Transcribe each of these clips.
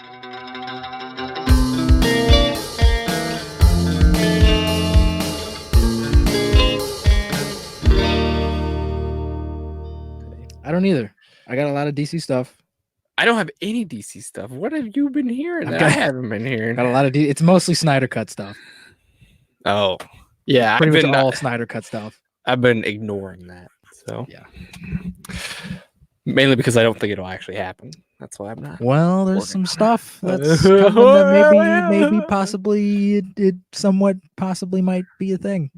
I don't either. I got a lot of DC stuff. I don't have any DC stuff. What have you been hearing that I haven't been hearing? Got a lot of it's mostly Snyder Cut stuff. Oh, yeah. Pretty much all Snyder Cut stuff. I've been ignoring that. So yeah. Mainly because I don't think it'll actually happen. That's why I'm not. Well, there's some stuff that's coming that maybe possibly it somewhat possibly might be a thing.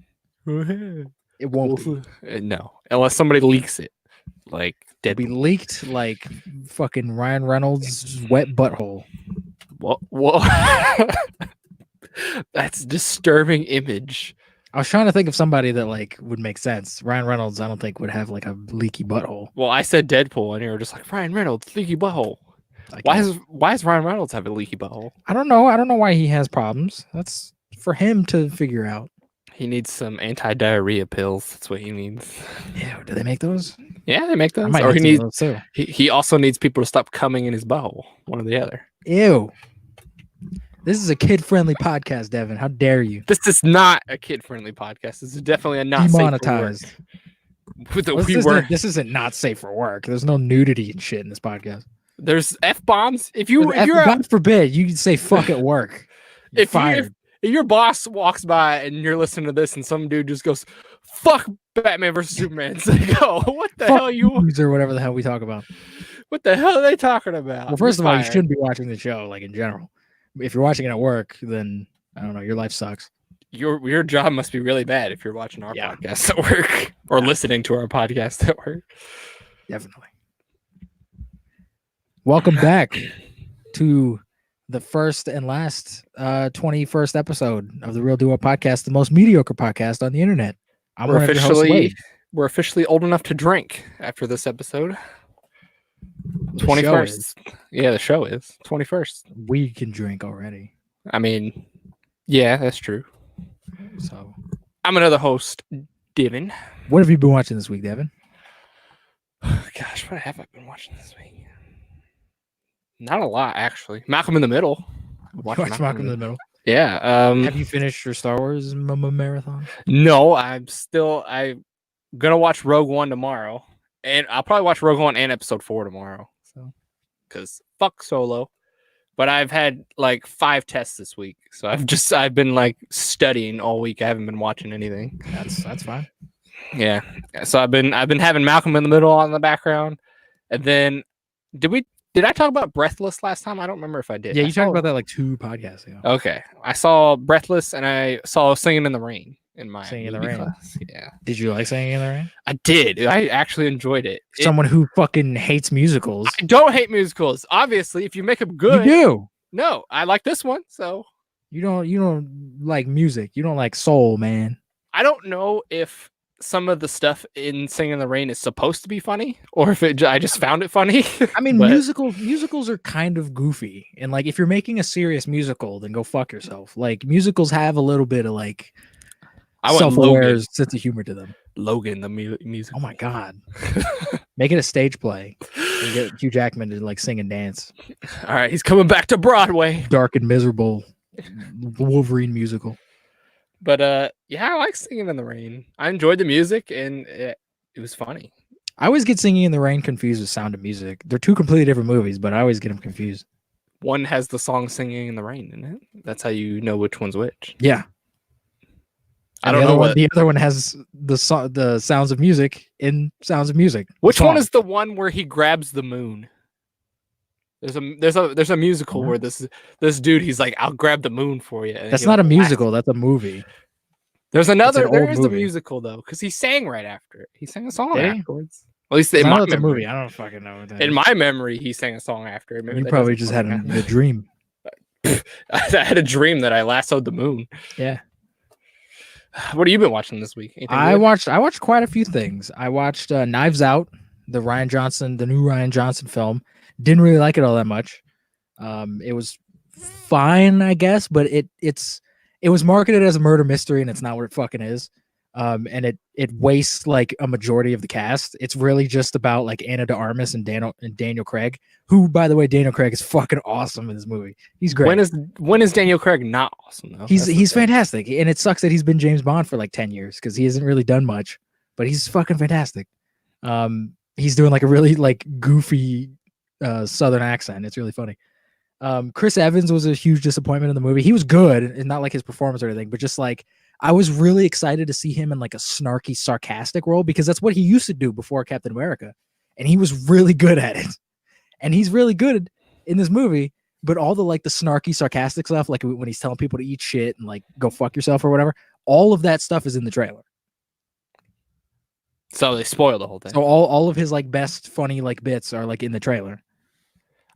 It won't be. No, unless somebody leaks it. Like Deadpool. Be leaked like fucking Ryan Reynolds' wet butthole. What? That's a disturbing image. I was trying to think of somebody that like would make sense. Ryan Reynolds, I don't think would have like a leaky butthole. Well, I said Deadpool, and you were just like Ryan Reynolds, leaky butthole. Why does Ryan Reynolds have a leaky butthole? I don't know. I don't know why he has problems. That's for him to figure out. He needs some anti-diarrhea pills. That's what he needs. Ew, do they make those? Yeah, they make those. Or he needs those too. He also needs people to stop coming in his butthole. One or the other. Ew. This is a kid-friendly podcast, Devin. How dare you? This is not a kid-friendly podcast. This is definitely a not demonetized. Safe for work. This isn't not safe for work. There's no nudity and shit in this podcast. There's F-bombs. If God forbid, you can say fuck at work. If your boss walks by and you're listening to this and some dude just goes, fuck Batman versus Superman, it's like, oh, what the hell or whatever the hell we talk about. What the hell are they talking about? Well, first of all, you shouldn't be watching the show, like in general. If you're watching it at work, then I don't know, your life sucks. Your job must be really bad if you're watching our podcast at work or listening to our podcast at work. Definitely. Welcome back to the first and last 21st episode of the Real Duo Podcast, the most mediocre podcast on the internet. We're officially old enough to drink after this episode. 21st. Yeah, the show is 21st. We can drink already. I mean, yeah, that's true. So I'm another host, Devin. What have you been watching this week, Devin? Gosh, what have I been watching this week? Not a lot, actually. Malcolm in the Middle. Watch Malcolm in the Middle. Yeah. Have you finished your Star Wars marathon? No, I'm gonna watch Rogue One tomorrow, and I'll probably watch Rogue One and Episode 4 tomorrow. So, because fuck Solo. But I've had like 5 tests this week, so I've been like studying all week. I haven't been watching anything. That's fine. Yeah. So I've been having Malcolm in the Middle on the background, and then Did I talk about Breathless last time? I don't remember if I did. Yeah, you talked about that like 2 podcasts ago. Okay. I saw Breathless and I saw Singing in the Rain in my Singing in the Rain class. Yeah. Did you like Singing in the Rain? I did. I actually enjoyed it. Someone who fucking hates musicals. I don't hate musicals. Obviously, if you make them good. You do. No, I like this one. So you don't like music. You don't like soul, man. I don't know if some of the stuff in Singing in the Rain is supposed to be funny, or if I just found it funny. I mean, musicals are kind of goofy, and like if you're making a serious musical, then go fuck yourself. Like musicals have a little bit of like self-aware sense of humor to them. Logan, the music. Oh my god, make it a stage play and get Hugh Jackman to like sing and dance. All right, he's coming back to Broadway. Dark and miserable Wolverine musical. But yeah, I like Singing in the Rain. I enjoyed the music, and it was funny. I always get Singing in the Rain confused with Sound of Music. They're 2 completely different movies, but I always get them confused. One has the song Singing in the Rain in it. That's how you know which one's which. Yeah. I don't know. The other one has the Sounds of Music in Sounds of Music. Which one is the one where he grabs the moon? There's a musical where this dude, he's like, I'll grab the moon for you. That's not a musical. That's a movie. There is a musical though, because he sang right after it. He sang a song afterwards. At least in my memory. Movie. I don't fucking know. In my memory, he sang a song after it. You probably just had a dream. I had a dream that I lassoed the moon. Yeah. What have you been watching this week? I watched quite a few things. I watched Knives Out, the new Ryan Johnson film. Didn't really like it all that much. It was fine, I guess, but it was marketed as a murder mystery, and it's not what it fucking is. and it wastes like a majority of the cast. It's really just about like Anna de Armas and Daniel Craig, who, by the way, Daniel Craig is fucking awesome in this movie. He's great. When is Daniel Craig not awesome though? He's fantastic, and it sucks that he's been James Bond for like 10 years because he hasn't really done much, but he's fucking fantastic. He's doing like a really like goofy Southern accent. It's really funny. Chris Evans was a huge disappointment in the movie. He was good, and not like his performance or anything, but just like I was really excited to see him in like a snarky, sarcastic role because that's what he used to do before Captain America, and he was really good at it. And he's really good in this movie, but all the like the snarky, sarcastic stuff, like when he's telling people to eat shit and like go fuck yourself or whatever, all of that stuff is in the trailer. So they spoil the whole thing. So all of his like best funny like bits are like in the trailer.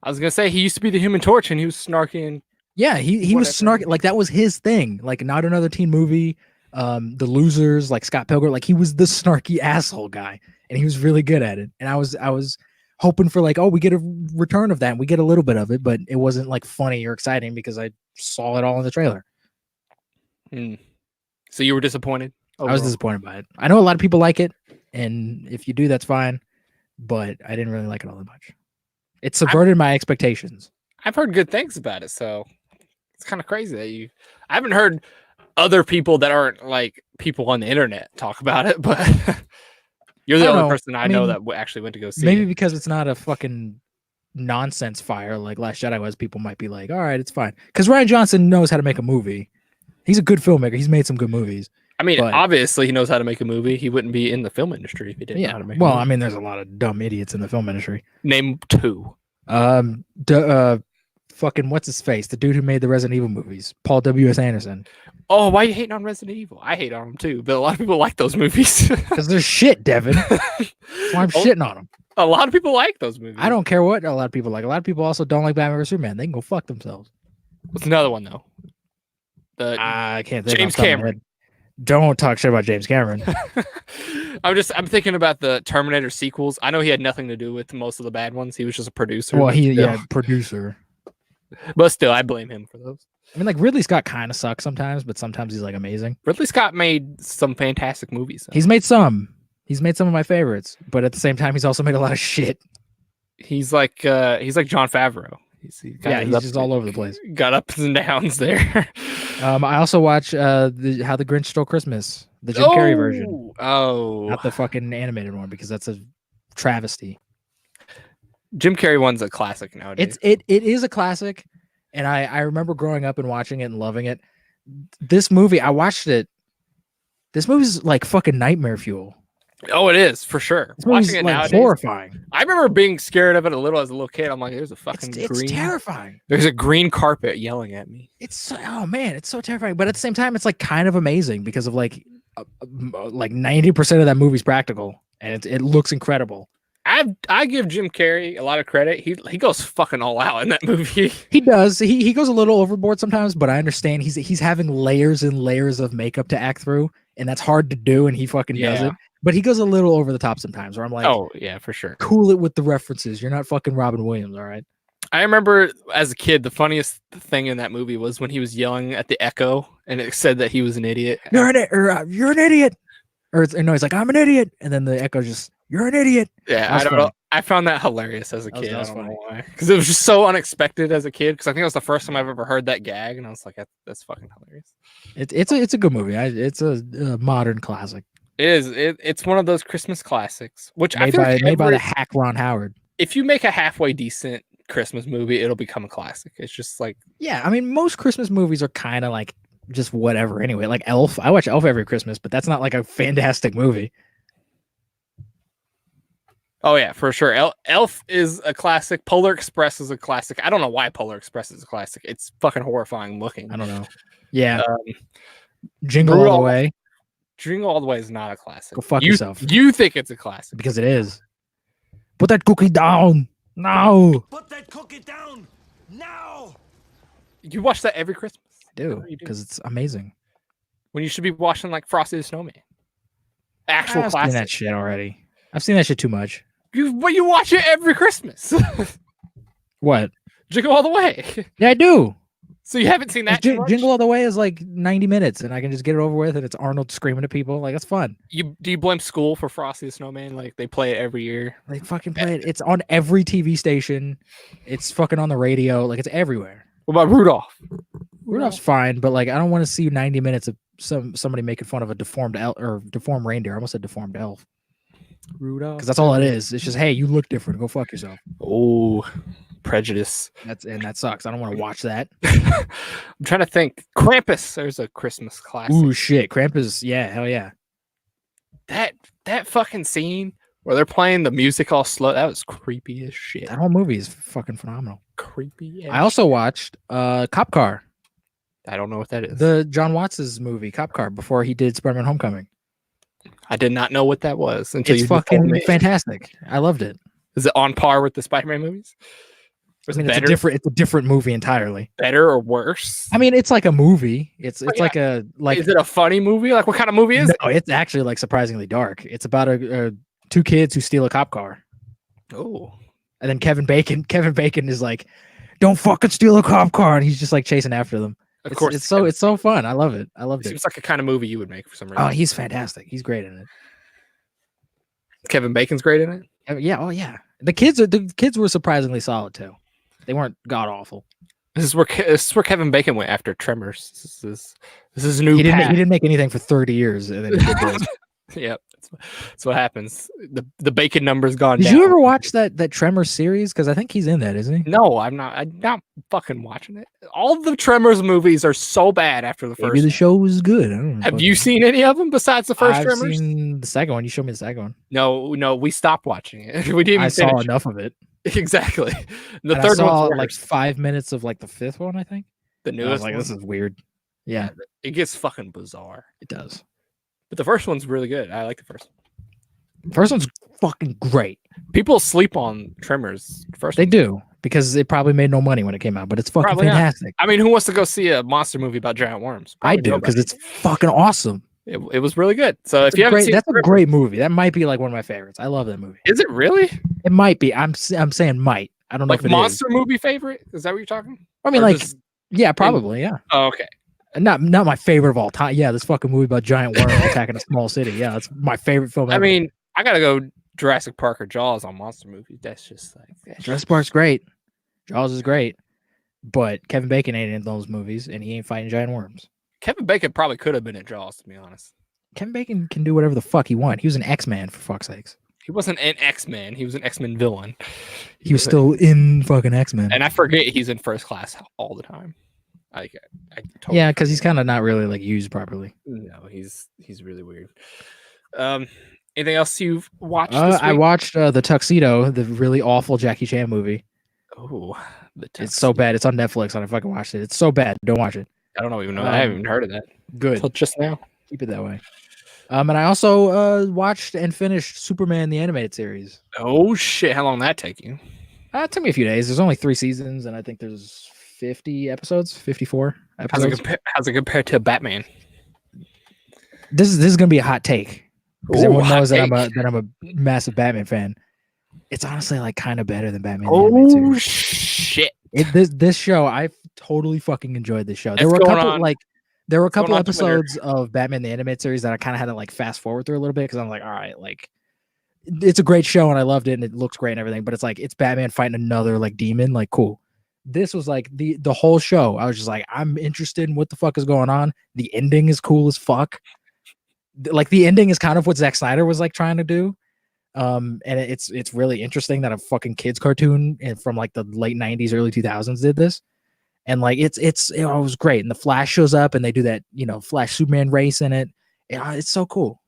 I was gonna say he used to be the Human Torch, and he was snarky and yeah, he was snarky. Like that was his thing. Like not another teen movie. The Losers, like Scott Pilgrim, like he was the snarky asshole guy, and he was really good at it. And I was hoping for like, oh, we get a return of that, and we get a little bit of it, but it wasn't like funny or exciting because I saw it all in the trailer. So you were disappointed? Overall? I was disappointed by it. I know a lot of people like it, and if you do, that's fine. But I didn't really like it all that much. It subverted my expectations. I've heard good things about it, so it's kind of crazy that I haven't heard other people that aren't like people on the internet talk about it, but you're the only person I know that actually went to go see. Maybe because it's not a fucking nonsense fire like Last Jedi was. People might be like, all right, it's fine. Because Rian Johnson knows how to make a movie. He's a good filmmaker. He's made some good movies. I mean, obviously he knows how to make a movie. He wouldn't be in the film industry if he didn't know how to make a movie. I mean, there's a lot of dumb idiots in the film industry. Name two. Fucking what's his face? The dude who made the Resident Evil movies, Paul W.S. Anderson. Oh, why are you hating on Resident Evil? I hate on them too, but a lot of people like those movies. Because they're shit, Devin. That's why I'm shitting on them. A lot of people like those movies. I don't care what a lot of people like. A lot of people also don't like Batman vs Superman. They can go fuck themselves. What's another one though? I can't think. James Cameron. Don't talk shit about James Cameron. I'm thinking about the Terminator sequels. I know he had nothing to do with most of the bad ones. He was just a producer. Well, producer. But still, I blame him for those. I mean, like Ridley Scott kind of sucks sometimes, but sometimes he's like amazing. Ridley Scott made some fantastic movies. He's made some. He's made some of my favorites, but at the same time, he's also made a lot of shit. He's like Jon Favreau. He's just all over the place. Got ups and downs there. I also watch How the Grinch Stole Christmas, the Jim Carrey version. Oh, not the fucking animated one because that's a travesty. Jim Carrey one's a classic nowadays. It is a classic, and I remember growing up and watching it and loving it. This movie, I watched it. This movie's like fucking nightmare fuel. Oh, it is for sure. Watching it like nowadays, horrifying. I remember being scared of it as a little kid. I'm like, there's a fucking green. It's terrifying. There's a green carpet yelling at me. It's so terrifying. But at the same time, it's like kind of amazing because of like 90% of that movie's practical, and it looks incredible. I give Jim Carrey a lot of credit. He goes fucking all out in that movie. He does. He goes a little overboard sometimes, but I understand he's having layers and layers of makeup to act through, and that's hard to do, and he fucking does it. But he goes a little over the top sometimes where I'm like, oh, yeah, for sure. Cool it with the references. You're not fucking Robin Williams, all right? I remember as a kid, the funniest thing in that movie was when he was yelling at the Echo and it said that he was an idiot. You're an idiot. Or no, he's like, I'm an idiot. And then the Echo just, you're an idiot. Yeah, I don't know. I found that hilarious as a kid. I don't know why. Because it was just so unexpected as a kid. Because I think it was the first time I've ever heard that gag. And I was like, that's fucking hilarious. It's a good movie. It's a modern classic. It is. It's one of those Christmas classics, which made by the hack Ron Howard. If you make a halfway decent Christmas movie, it'll become a classic. It's just like, yeah. I mean, most Christmas movies are kind of like just whatever. Anyway, like Elf. I watch Elf every Christmas, but that's not like a fantastic movie. Oh yeah, for sure. Elf is a classic. Polar Express is a classic. I don't know why Polar Express is a classic. It's fucking horrifying looking. I don't know. Yeah. Jingle All the Way. Jingle All the Way is not a classic. Go fuck yourself. You think it's a classic. Because it is. Put that cookie down. No. Put that cookie down now. You watch that every Christmas? I do. Because it's amazing. When you should be watching like Frosty the Snowman. Actual classic. I've seen that shit already. I've seen that shit too much. But you watch it every Christmas. What? Jingle All the Way. Yeah, I do. So you haven't seen that too much? Jingle All the Way is like 90 minutes, and I can just get it over with, and it's Arnold screaming at people. Like, it's fun. Do you blame school for Frosty the Snowman? Like they play it every year. They fucking play it. It's on every TV station. It's fucking on the radio. Like, it's everywhere. What about Rudolph? Rudolph's fine, but like, I don't want to see 90 minutes of somebody making fun of a deformed elf or deformed reindeer. I almost said deformed elf. Rudolph. Because that's all it is. It's just, hey, you look different. Go fuck yourself. Oh, prejudice. That sucks. I don't want to watch that. I'm trying to think. Krampus. There's a Christmas classic. Ooh, shit. Krampus. Yeah, hell yeah. That fucking scene where they're playing the music all slow. That was creepy as shit. That whole movie is fucking phenomenal. Creepy. I also watched Cop Car. I don't know what that is. The John Watts' movie, Cop Car, before he did Spider-Man Homecoming. I did not know what that was until It's fucking fantastic. I loved it. Is it on par with the Spider-Man movies? I mean, it's a different movie entirely. Better or worse? I mean, it's like a movie. It's yeah. like Is it a funny movie? Like what kind of movie is it? No, it's actually like surprisingly dark. It's about two kids who steal a cop car. Oh. And then Kevin Bacon is like, "Don't fucking steal a cop car," and he's just like chasing after them. Of course, it's so fun. I love it. I loved it. Seems like a kind of movie you would make for some reason. Oh, he's fantastic. He's great in it. Kevin Bacon's great in it. Yeah. Oh yeah. The kids were surprisingly solid too. They weren't god awful. This is where Kevin Bacon went after Tremors. This is new. He didn't make anything for 30 years, and then he did this. Yep, that's what happens. The Bacon number's gone down. Did you ever watch that Tremors series? Because I think he's in that, isn't he? No, I'm not fucking watching it. All the Tremors movies are so bad after the first. Maybe the show was good. I don't know. Have you seen any of them besides the first Tremors? I've seen the second one. You showed me the second one. No, we stopped watching it. We didn't. I saw enough of it. Exactly. The and third one, one's like 5 minutes of like the fifth one. I think the newest. I was like, one. This is weird. Yeah, it gets fucking bizarre. It does. But the first one's really good. I like the first one. First one's fucking great. People sleep on Tremors. They do because it probably made no money when it came out, but it's fucking fantastic. I mean, who wants to go see a monster movie about giant worms? Probably I do because it's fucking awesome. It was really good. So if you haven't seen that's a great movie. That might be like one of my favorites. I love that movie. Is it really? It might be. I'm saying might. I don't know if it monster movie favorite. Is that what you're talking? I mean, like, yeah, probably, yeah. Oh, okay. Not my favorite of all time. Yeah, this fucking movie about giant worms attacking a small city. Yeah, that's my favorite film ever. I mean, I gotta go Jurassic Park or Jaws on monster movies. That's just like Jurassic Park's great. Jaws is great, but Kevin Bacon ain't in those movies, and he ain't fighting giant worms. Kevin Bacon probably could have been in Jaws, to be honest. Kevin Bacon can do whatever the fuck he wants. He was an X-Man, for fuck's sakes. He wasn't an X-Men. He was an X-Men villain. He was still in fucking X-Men. And I forget he's in First Class all the time. I totally yeah, because he's kind of not really like used properly. No, he's really weird. Anything else you've watched this week? I watched The Tuxedo, the really awful Jackie Chan movie. Oh, it's so bad. It's on Netflix. I don't know if I can watch it. It's so bad. Don't watch it. I don't even know. I haven't even heard of that. Good. Until just now. Keep it that way. And I also watched and finished Superman the animated series. Oh shit! How long did that take you? It took me a few days. There's only 3 seasons, and I think there's 50 episodes, 54 episodes. How's it compared to Batman? This is gonna be a hot take because Ooh, everyone knows that take. I'm a massive Batman fan. It's honestly like kind of better than Batman. Oh shit! This show, I totally fucking enjoyed this show. There were a couple episodes of Batman the Animated Series that I kind of had to like fast forward through a little bit because I'm like, all right, like it's a great show and I loved it and it looks great and everything, but it's like it's Batman fighting another like demon, like cool. This was like the whole show. I was just like, I'm interested in what the fuck is going on. The ending is cool as fuck. Like the ending is kind of what Zack Snyder was like trying to do. And it's really interesting that a fucking kids cartoon from like the late 90s, early 2000s did this. And like it was great. And the Flash shows up and they do that, Flash Superman race in it. It's so cool.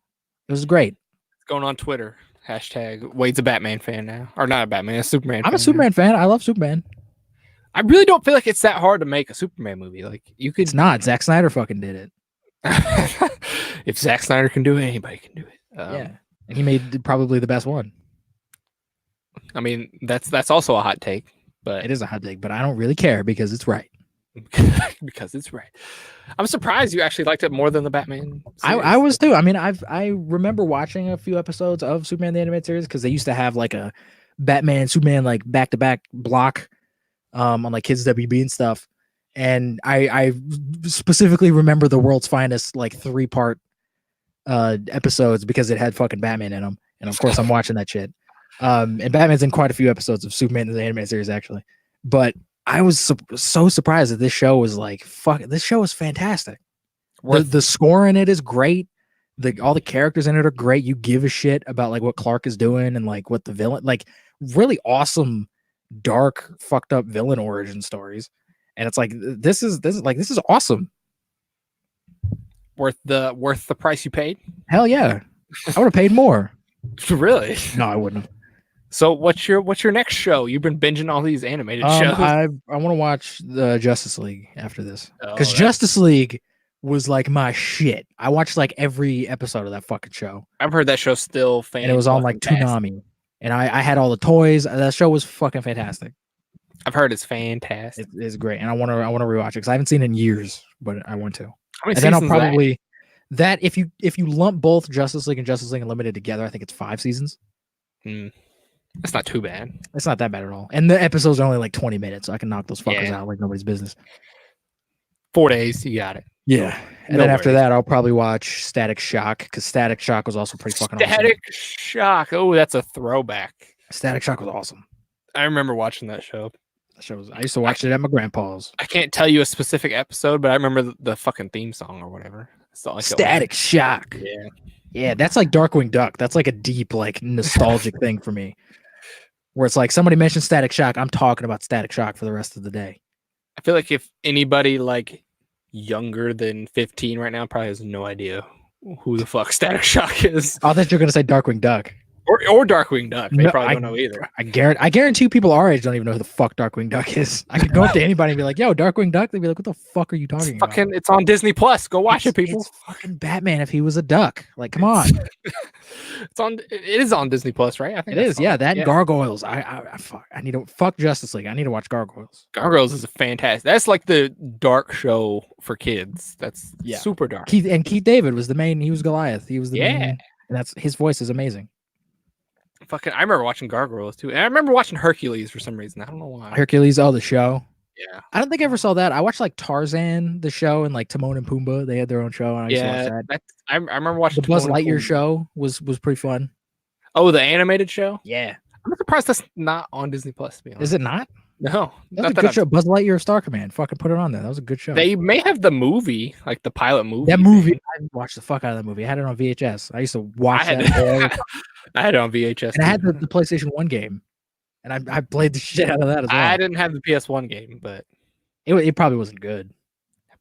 It was great. It's going on Twitter. # Wade's a Batman fan now. Or not a Batman, a Superman fan. I'm a Superman fan. I love Superman. I really don't feel like it's that hard to make a Superman movie. Like you could. It's not. Zack Snyder fucking did it. If Zack Snyder can do it, anybody can do it. Yeah. And he made probably the best one. I mean, that's also a hot take. But it is a hot take, but I don't really care because it's right. Because it's right. I'm surprised you actually liked it more than the Batman series. I was too. I mean, I remember watching a few episodes of Superman the Animated Series because they used to have like a Batman Superman like back-to-back block on like Kids WB and stuff. and I specifically remember the World's Finest like 3-part episodes because it had fucking Batman in them, and of course I'm watching that shit. And Batman's in quite a few episodes of Superman in the animated series actually, but I was so surprised that this show was like fuck. This show is fantastic. The score in it is great. All the characters in it are great. You give a shit about like what Clark is doing and like what the villain, like really awesome, dark, fucked up villain origin stories. And it's like this is awesome. Worth the price you paid? Hell yeah. I would have paid more. Really? No, I wouldn't have. So what's your next show? You've been binging all these animated shows. I want to watch the Justice League after this. Because Oh, Justice League was like my shit. I watched like every episode of that fucking show. I've heard that show's still fantastic. And it was on like Toonami. And I had all the toys. That show was fucking fantastic. I've heard it's fantastic. It's great. And I want to rewatch it because I haven't seen it in years, but I want to. How many And then I'll seasons is that? probably that if you lump both Justice League and Justice League Unlimited together, I think it's 5 seasons. That's not too bad. It's not that bad at all. And the episodes are only like 20 minutes, so I can knock those fuckers Yeah. out like nobody's business. 4 days, you got it. Yeah. And No then after worries. that, I'll probably watch Static Shock because Static Shock was also pretty fucking Static Shock. Oh, that's a throwback. awesome. Static Shock was awesome. I remember watching that show. That show was, I used to watch it at my grandpa's. I can't tell you a specific episode, but I remember the fucking theme song or whatever. It's all like Static Shock. Yeah. Yeah, that's like Darkwing Duck. That's like a deep, like nostalgic thing for me. Where it's like somebody mentions Static Shock, I'm talking about Static Shock for the rest of the day. I feel like if anybody like younger than 15 right now probably has no idea who the fuck Static Shock is. I thought you were gonna say Darkwing Duck. Or Darkwing Duck. They No, probably don't know either. I guarantee people our age don't even know who the fuck Darkwing Duck is. I could go up to anybody and be like, "Yo, Darkwing Duck." They'd be like, "What the fuck are you talking about?" Fucking, it's on Disney Plus. Go watch it, people. It's fucking Batman if he was a duck. Like, come on. It's on. It is on Disney Plus, right? I think It that's is. Yeah, on- that and Gargoyles. I need to fuck Justice League. I need to watch Gargoyles. Gargoyles is a fantastic. That's like the dark show for kids. That's super dark. Keith David was the main. He was Goliath. He was the main. Yeah. And that's his voice is amazing. Fucking, I remember watching Gargoyles too, and I remember watching Hercules for some reason. I don't know why. Hercules, the show. Yeah. I don't think I ever saw that. I watched like Tarzan, the show, and like Timon and Pumbaa. They had their own show. And I used to watch that. That's, I remember watching The Buzz Timon and Lightyear Pumbaa. show was pretty fun. Oh, the animated show. Yeah. I'm surprised that's not on Disney Plus. To be honest. Is it not? No, That was not a that good I've- show. Buzz Lightyear Star Command. Fucking put it on there. That was a good show. They may have the movie, like the pilot movie. That movie, I watched the fuck out of that movie. I had it on VHS. I used to watch I that all the had, time. I had it on VHS. And I had too. the PlayStation 1 game. And I played the shit out of that as well. I didn't have the PS1 game, but It probably wasn't good.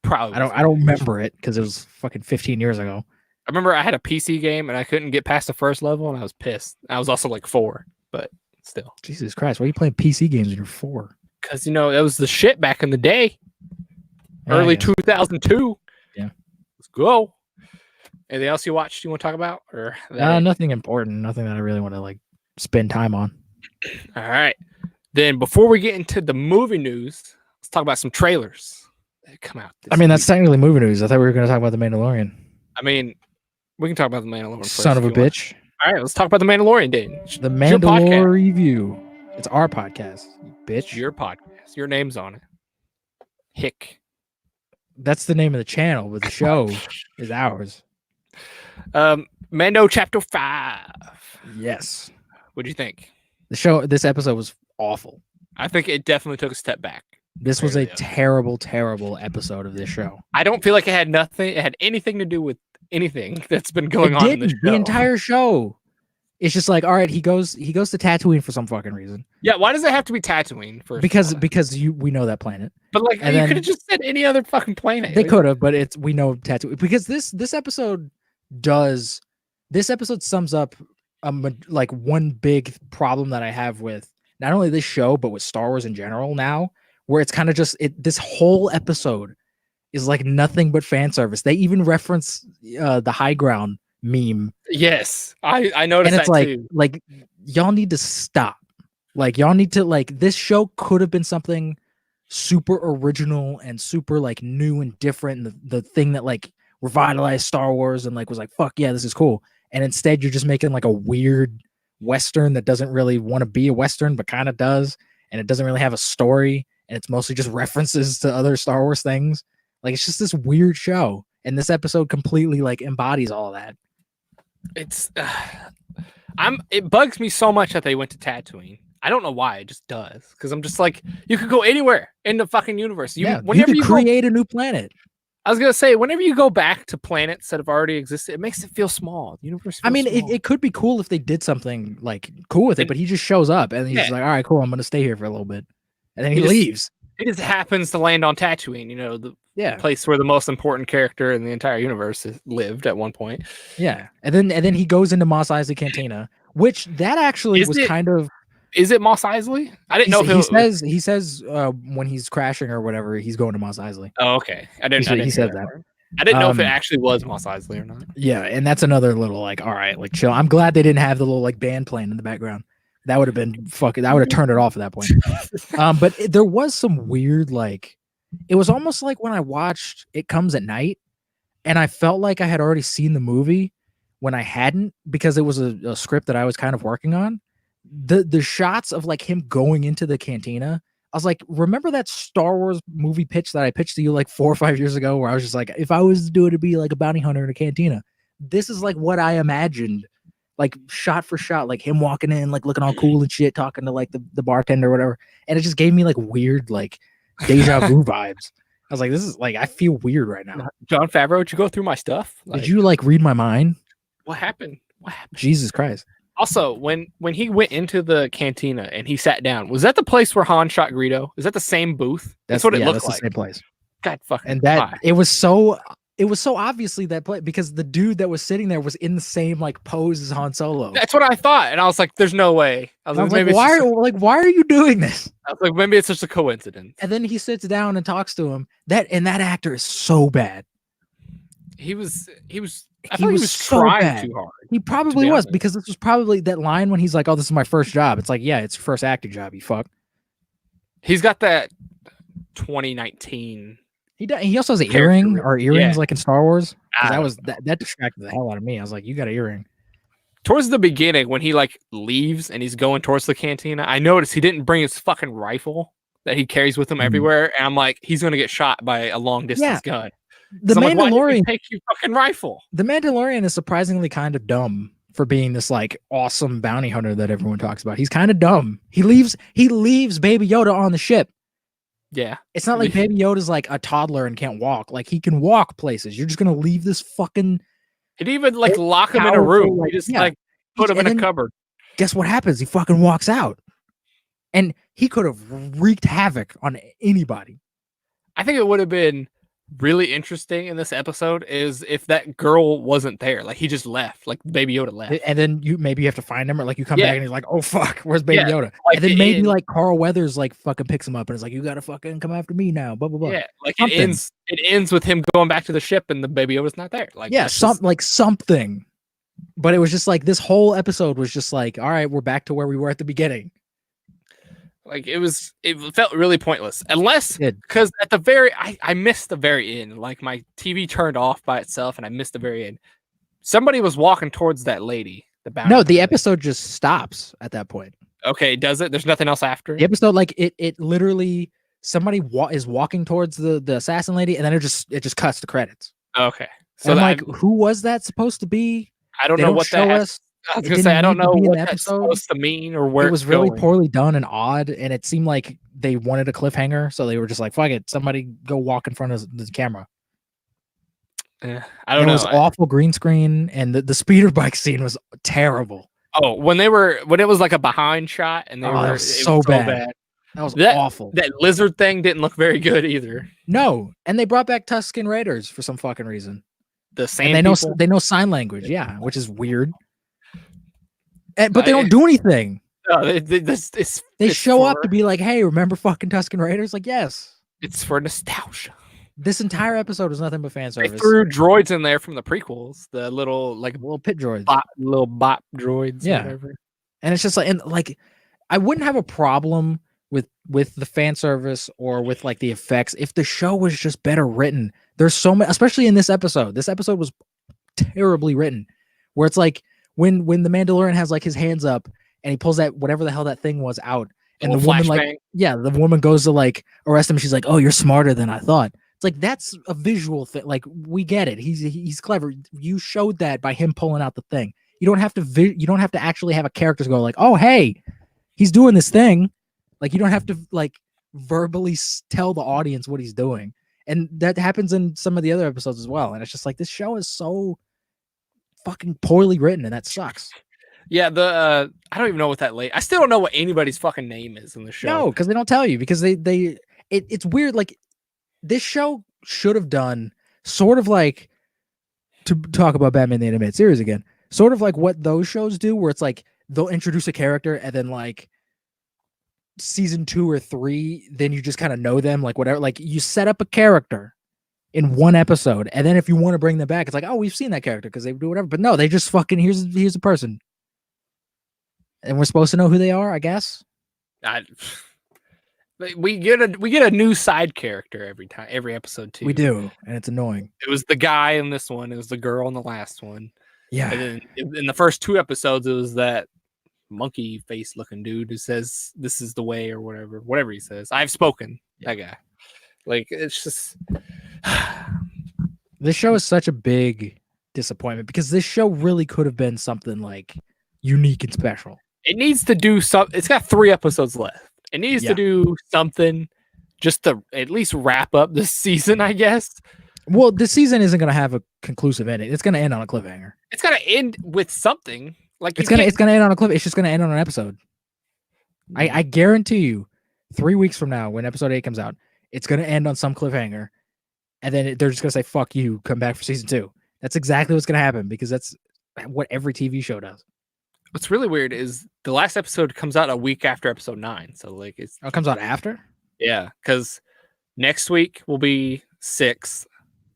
probably I don't remember it because it was fucking 15 years ago. I remember I had a PC game and I couldn't get past the first level, and I was pissed. I was also like 4, but still, Jesus Christ, why are you playing PC games when you're 4? because that was the shit back in the day, Yeah, early I guess. 2002. Yeah. Let's go. Anything else you watched? You want to talk about, or that it? Nothing important. Nothing that I really want to like spend time on. All right. Then before we get into the movie news, let's talk about some trailers that come out. I mean, that's technically movie news. I thought we were going to talk about The Mandalorian. I mean, we can talk about the Mandalorian first. Son of a if you want. bitch. All right, let's talk about the Mandalorian, then. The It's your podcast. Mandalorian review. It's our podcast, you bitch. It's your podcast. Your name's on it. Hick. That's the name of the channel, but the show is ours. Mando Chapter 5. Yes. What'd you think? This episode was awful. I think it definitely took a step back. This was a Really? terrible, terrible episode of this show. I don't feel like it had anything to do with anything that's been going on in the show. The entire show. It's just like, all right, he goes to Tatooine for some fucking reason. Yeah, why does it have to be Tatooine first? Because of all? we know that planet. But like and you then- could have just said any other fucking planet. They could have, but we know Tatooine because this episode sums up like one big problem that I have with not only this show but with Star Wars in general now, where it's kind of just this whole episode is like nothing but fan service. They even reference the high ground meme. Yes, I noticed And it's that too. like y'all need to stop. Like y'all need to this show could have been something super original and super like new and different, and the thing that like revitalized Star Wars and like was like, fuck yeah, this is cool. And instead you're just making like a weird Western that doesn't really want to be a Western but kind of does, and it doesn't really have a story, and it's mostly just references to other Star Wars things. Like it's just this weird show, and this episode completely like embodies all of that. It's it bugs me so much that they went to Tatooine. I don't know why, it just does. Because I'm just like, you could go anywhere in the fucking universe. You could create a new planet. I was gonna say, whenever you go back to planets that have already existed, it makes it feel small. The universe. I mean, small. It could be cool if they did something like cool with it, but he just shows up and he's like, "All right, cool, I'm gonna stay here for a little bit," and then he leaves. It just happens to land on Tatooine, you know, the place where the most important character in the entire universe lived at one point. Yeah, and then he goes into Mos Eisley Cantina, which that actually was kind of. Is it Mos Eisley? I didn't know if he says when he's crashing or whatever, he's going to Mos Eisley. Oh, okay. I didn't he said that. I didn't know if it actually was Mos Eisley or not. Yeah, and that's another little like, all right, like chill. I'm glad they didn't have the little like band playing in the background. That would have been fucking. I would have turned it off at that point. But there was some weird like, it was almost like when I watched It Comes at Night, and I felt like I had already seen the movie when I hadn't, because it was a script that I was kind of working on. The shots of like him going into the cantina, I was like, remember that Star Wars movie pitch that I pitched to you like 4 or 5 years ago, where I was just like, if I was to do it, to be like a bounty hunter in a cantina. This is like what I imagined, like shot for shot, like him walking in, like looking all cool and shit, talking to like the bartender or whatever. And it just gave me like weird, like deja vu vibes. I was like, this is like, I feel weird right now. Jon Favreau, did you go through my stuff? Like, did you like read my mind? What happened? What happened? Jesus Christ. Also, when he went into the cantina and he sat down, was that the place where Han shot Greedo? Is that the same booth? That's what it looked like. The same place. God fucking. And that it was so obviously that place, because the dude that was sitting there was in the same like pose as Han Solo. That's what I thought, and I was like, "There's no way." I was like, why are you doing this? I was like, maybe it's just a coincidence. And then he sits down and talks to him. That actor is so bad. He was. I he thought was he was so trying bad. too hard. He probably was, because this was probably that line when he's like, "Oh, this is my first job." It's like, yeah, it's your first acting job. You fuck. He's got that 2019. He also has an earrings like in Star Wars. That distracted the hell out of me. I was like, you got an earring. Towards the beginning, when he like leaves and he's going towards the cantina, I noticed he didn't bring his fucking rifle that he carries with him everywhere, and I'm like, he's gonna get shot by a long distance gun. The Mandalorian, like, why did you take your fucking rifle? The Mandalorian is surprisingly kind of dumb for being this like awesome bounty hunter that everyone talks about. He's kind of dumb. He leaves Baby Yoda on the ship. Yeah, it's not like Baby Yoda's like a toddler and can't walk. Like, he can walk places. You're just gonna leave this fucking. He'd even like lock him in a room. He just like put him in a cupboard. Guess what happens? He fucking walks out, and he could have wreaked havoc on anybody. I think it would have been really interesting in this episode is if that girl wasn't there, like he just left, like Baby Yoda left, and then you have to find him, or like you come back and he's like, oh fuck, where's Baby Yoda? Like, and then maybe like Carl Weathers like fucking picks him up and is like, you gotta fucking come after me now, blah blah blah. Yeah, like it ends with him going back to the ship and the Baby Yoda's not there. Like, something. But it was just like, this whole episode was just like, all right, we're back to where we were at the beginning. Like, it felt really pointless, unless because at the very, I missed the very end. Like, my TV turned off by itself, and I missed the very end. Somebody was walking towards that lady. The episode just stops at that point. Okay, does it? There's nothing else after the episode. Like it literally, somebody is walking towards the assassin lady, and then it just cuts to credits. Okay, so I'm like, who was that supposed to be? I don't know what that is. I was gonna say, I don't know what that's supposed to mean or where it was really poorly done and odd, and it seemed like they wanted a cliffhanger, so they were just like, "Fuck it, somebody go walk in front of the camera." I don't know. It was awful green screen, and the speeder bike scene was terrible. Oh, when it was like a behind shot, and they were so bad. That was awful. That lizard thing didn't look very good either. No, and they brought back Tusken Raiders for some fucking reason. The same. And they know sign language, which is weird. But they don't do anything. No, they show up to be like, "Hey, remember fucking Tusken Raiders?" Like, yes. It's for nostalgia. This entire episode was nothing but fan service. They threw droids in there from the prequels, the little pit droids, little bot droids. Yeah, whatever. And it's just like, I wouldn't have a problem with the fan service or with like the effects if the show was just better written. There's so many, especially in this episode. This episode was terribly written, where it's like, when the Mandalorian has like his hands up and he pulls that whatever the hell that thing was out, And the Little woman like, flashbang. yeah, the woman goes to like arrest him. She's like, "Oh, you're smarter than I thought." It's like that's a visual thing. Like we get it. He's clever. You showed that by him pulling out the thing. You don't have to. You don't have to actually have a character go like, "Oh, hey, he's doing this thing." Like you don't have to like verbally tell the audience what he's doing. And that happens in some of the other episodes as well. And it's just like this show is so fucking poorly written, and that sucks. Yeah, the I don't even know what that late. I still don't know what anybody's fucking name is in the show. No, because they don't tell you because it's weird. Like this show should have done sort of like to talk about Batman the Animated Series again, sort of like what those shows do, where it's like they'll introduce a character and then like season 2 or 3, then you just kind of know them, like whatever. Like you set up a character in one episode, and then if you want to bring them back, it's like, oh, we've seen that character because they do whatever. But no, they just fucking here's a person. And we're supposed to know who they are, I guess. We get a new side character every episode too. We do, and it's annoying. It was the guy in this one. It was the girl in the last one. Yeah. And then in the first 2 episodes, it was that monkey face looking dude who says this is the way or whatever he says. I've spoken. That guy. Like it's just this show is such a big disappointment because this show really could have been something like unique and special. It needs to do something. It's got 3 episodes left. It needs to do something just to at least wrap up this season, I guess. Well, this season isn't going to have a conclusive ending. It's going to end on a cliffhanger. It's got to end with something. Like it's gonna end on a cliff. It's just gonna end on an episode. I guarantee you, 3 weeks from now, when episode 8 comes out, it's gonna end on some cliffhanger, and then they're just gonna say "fuck you," come back for season 2. That's exactly what's gonna happen because that's what every TV show does. What's really weird is the last episode comes out a week after episode 9, so like it comes out after. Yeah, because next week will be 6.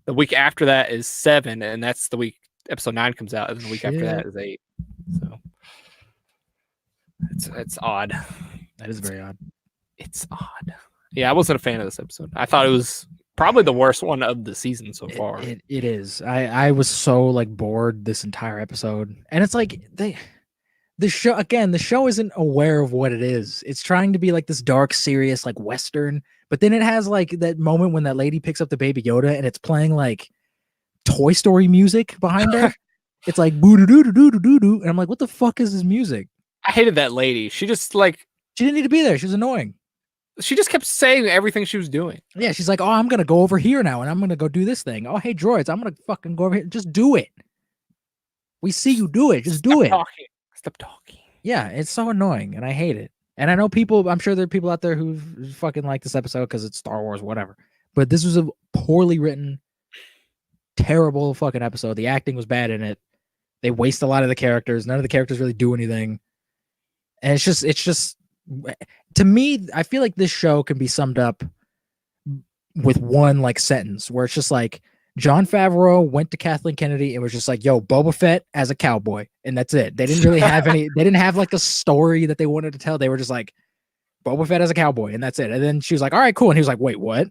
The week after that is 7, and that's the week episode 9 comes out, and the week after that is 8. So it's odd. That is very odd. It's odd. Yeah, I wasn't a fan of this episode. I thought it was probably the worst one of the season so far. It is. I was so like bored this entire episode, and it's like the show isn't aware of what it is. It's trying to be like this dark, serious like Western, but then it has like that moment when that lady picks up the Baby Yoda and it's playing like Toy Story music behind her. It's like boo doo doo doo doo doo doo, and I'm like, what the fuck is this music? I hated that lady. She just like she didn't need to be there. She was annoying. She just kept saying everything she was doing. Yeah, she's like, oh, I'm gonna go over here now, and I'm gonna go do this thing. Oh, hey droids, I'm gonna fucking go over here. Just do it. We see you do it. Just do it. Stop talking. Yeah, it's so annoying, and I hate it. And I know people. I'm sure there are people out there who fucking like this episode because it's Star Wars, whatever. But this was a poorly written, terrible fucking episode. The acting was bad in it. They waste a lot of the characters. None of the characters really do anything. And it's just to me, I feel like this show can be summed up with one like sentence where it's just like Jon Favreau went to Kathleen Kennedy and was just like, yo, Boba Fett as a cowboy. And that's it. They didn't really have they didn't have like a story that they wanted to tell. They were just like Boba Fett as a cowboy, and that's it. And then she was like, all right, cool. And he was like, wait, what?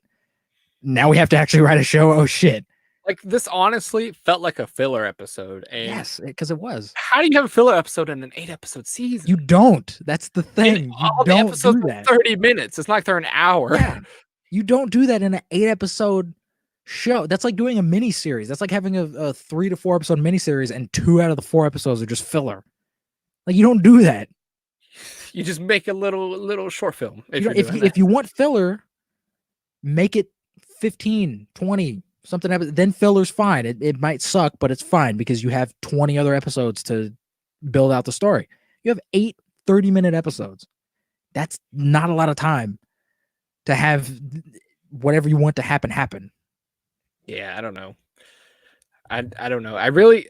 Now we have to actually write a show. Oh shit. Like this honestly felt like a filler episode. And yes, because it was. How do you have a filler episode in an 8-episode season? You don't. That's the thing. All the episodes are 30 minutes. It's not like they're an hour. Yeah. You don't do that in an 8-episode show. That's like doing a mini series. That's like having a 3 to 4 episode mini series, and 2 out of the 4 episodes are just filler. Like you don't do that. You just make a little short film. If you want filler, make it 15, 20. Something, then filler's fine. It might suck, but it's fine because you have 20 other episodes to build out the story. You have 8 30-minute episodes. That's not a lot of time to have whatever you want to happen. Yeah, I don't know. I don't know. I really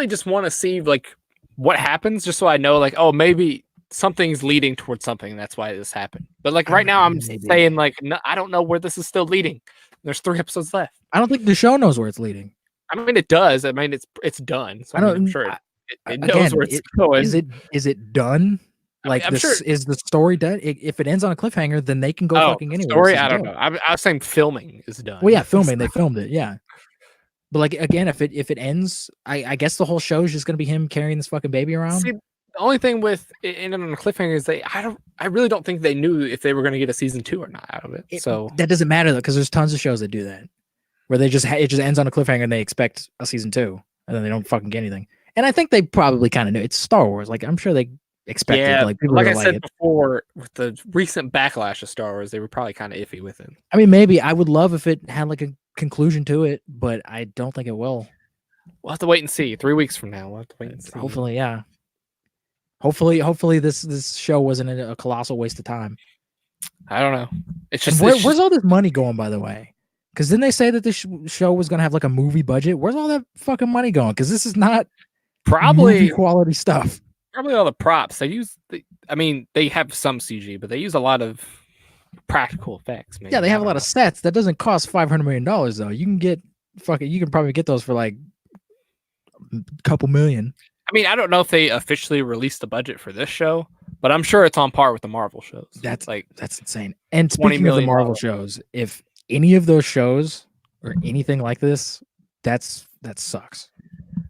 just want to see like what happens, just so I know like, oh, maybe something's leading towards something. That's why this happened. But like right now, I'm saying like, no, I don't know where this is still leading. There's 3 episodes left. I don't think the show knows where it's leading. I mean, it does. I mean, it's done. So I'm sure it knows where it's going. Is it done? Like, I'm sure. Is the story done? If it ends on a cliffhanger, then they can go fucking anywhere. Story, I don't know. I was saying filming is done. Well, yeah, filming. They filmed it. Yeah. But like again, if it ends, I guess the whole show is just gonna be him carrying this fucking baby around. See, The only thing with it ending on a cliffhanger is I really don't think they knew if they were going to get a season 2 or not out of it. So that doesn't matter though, because there's tons of shows that do that, where they just it just ends on a cliffhanger and they expect a season 2, and then they don't fucking get anything. And I think they probably kind of knew. It's Star Wars. Like I'm sure they expected. yeah, Like people like I like said it. before, with the recent backlash of Star Wars, they were probably kind of iffy with it. I mean, maybe I would love if it had like a conclusion to it, but I don't think it will. We'll have to wait and see. 3 weeks from now, we'll have to wait and see. Hopefully, yeah. Hopefully this show wasn't a colossal waste of time. I don't know. It's And just where's all this money going, by the way? Because didn't they say that this show was gonna have like a movie budget? Where's all that fucking money going? Because this is not probably movie quality stuff. Probably all the props they use. I mean, they have some CG, but they use a lot of practical effects. Maybe. Yeah, they have a lot of sets. That doesn't cost $500 million though. You can probably get those for like a couple million. I mean, I don't know if they officially released the budget for this show, but I'm sure it's on par with the Marvel shows. That's like that's insane. And speaking of the Marvel shows, if any of those shows or anything like this, that sucks.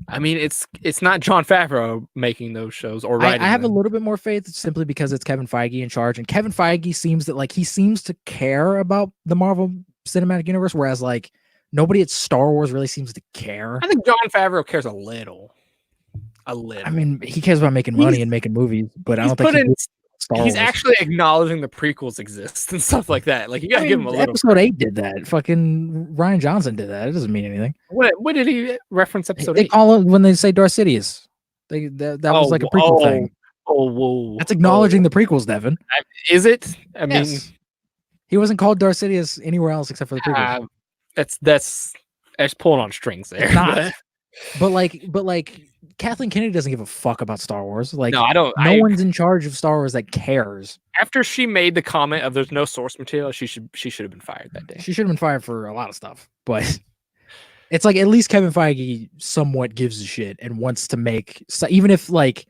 I mean, it's not Jon Favreau making those shows or writing. I have them. a little bit more faith simply because it's Kevin Feige in charge, and Kevin Feige seems to care about the Marvel Cinematic Universe, whereas like nobody at Star Wars really seems to care. I think Jon Favreau cares a little. I mean, he cares about making money and making movies, but I don't think he's actually acknowledging the prequels exist and stuff like that. Like you gotta give him a little. Episode 8 did that. Fucking Ryan Johnson did that. It doesn't mean anything. What did he reference episode 8? They call it when they say Darth Sidious. That was like a prequel thing. Oh, whoa! That's acknowledging the prequels, Devin. Is it? I mean, he wasn't called Darth Sidious anywhere else except for the prequels. That's pulling on strings there. It's not. but like Kathleen Kennedy doesn't give a fuck about Star Wars. Like, no, I don't. No one's in charge of Star Wars that cares. After she made the comment of "there's no source material," she should have been fired that day. She should have been fired for a lot of stuff, but it's like at least Kevin Feige somewhat gives a shit and wants to make, even if like,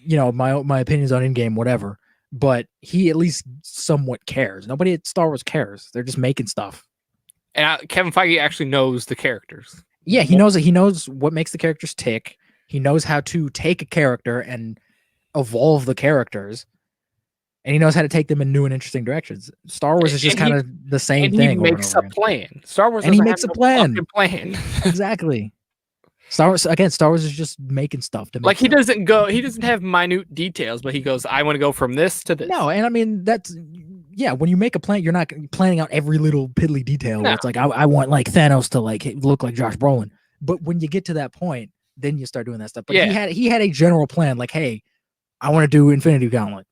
you know, my opinions on Endgame, whatever. But he at least somewhat cares. Nobody at Star Wars cares. They're just making stuff. And Kevin Feige actually knows the characters. Yeah, he knows what makes the characters tick. He knows how to take a character and evolve the characters, and he knows how to take them in new and interesting directions. Star Wars is just kind of the same thing. He makes a plan. Star Wars, and he makes a plan. Exactly. Star Wars is just making stuff to make like stuff. He doesn't have minute details, but he goes, I want to go from this to this. No, and I mean when you make a plan, you're not planning out every little piddly detail. No. It's like I want like Thanos to like look like Josh Brolin. But when you get to that point, then you start doing that stuff. But he had a general plan, like, hey, I want to do Infinity Gauntlet.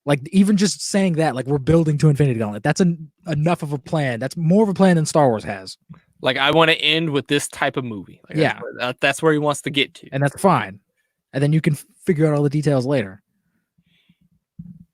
Like even just saying that, like we're building to Infinity Gauntlet, that's enough of a plan. That's more of a plan than Star Wars has. Like I want to end with this type of movie. Like, that's where he wants to get to, and that's fine. And then you can figure out all the details later.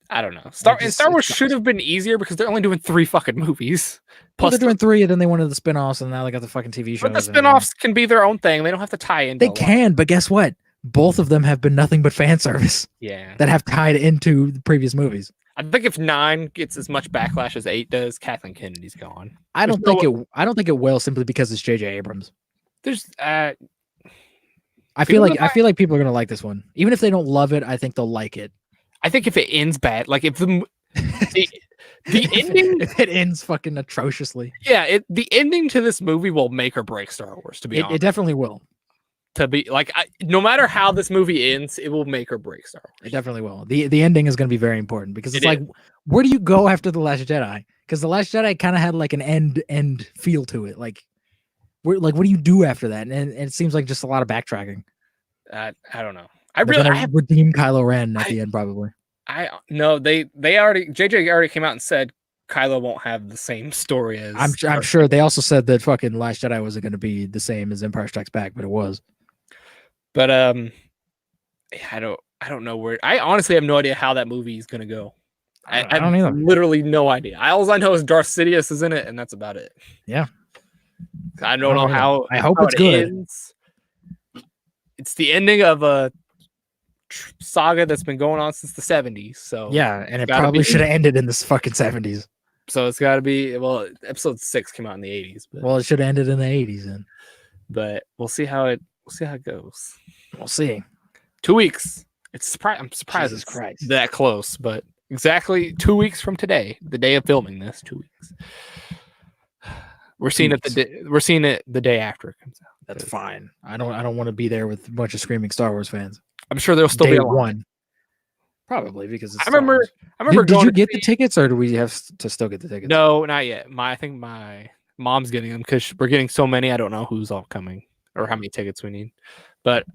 I don't know. Star Wars should have been easier because they're only doing 3 fucking movies. Plus, they're doing 3, and then they wanted the spinoffs, and now they got the fucking TV shows. But the spinoffs can be their own thing. They don't have to tie in. They can, but guess what? Both of them have been nothing but fan service. Yeah. That have tied into the previous movies. I think if 9 gets as much backlash as 8 does, Kathleen Kennedy's gone. I don't think it will, simply because it's J.J. Abrams. I feel like people are gonna like this one, even if they don't love it. I think they'll like it. I think if it ends bad, like if the ending, if it ends fucking atrociously, the ending to this movie will make or break Star Wars. To be honest, it definitely will. To be like, no matter how this movie ends, it will make or break Star Wars. It definitely will. The ending is going to be very important because it's like, where do you go after The Last Jedi? Because The Last Jedi kind of had like an end feel to it. Like, what do you do after that? And it seems like just a lot of backtracking. I don't know. I redeem Kylo Ren at the end, probably. JJ already came out and said Kylo won't have the same story as. I'm sure they also said that fucking Last Jedi wasn't going to be the same as Empire Strikes Back, but it was. But I don't know where. I honestly have no idea how that movie is going to go. I don't either. Literally no idea. All I know is Darth Sidious is in it, and that's about it. Yeah. I don't know how. I hope it's good. Ends. It's the ending of a saga that's been going on since the 70s. So yeah, and it probably should have ended in this fucking 70s. So it's got to be. Well, episode 6 came out in the 80s. But, well, it should have ended in the 80s then. But we'll see how it goes. We'll see. 2 weeks. I'm surprised Jesus it's Christ. that close, but exactly 2 weeks from today, the day of filming this, 2 weeks. We're seeing it the day after it comes out. That's fine. I don't want to be there with a bunch of screaming Star Wars fans. I'm sure there'll still Day be a line. one. Probably because it's I remember Did going you to get see- the tickets, or do we have to still get the tickets? No, not yet. I think my mom's getting them because we're getting so many. I don't know who's all coming or how many tickets we need. But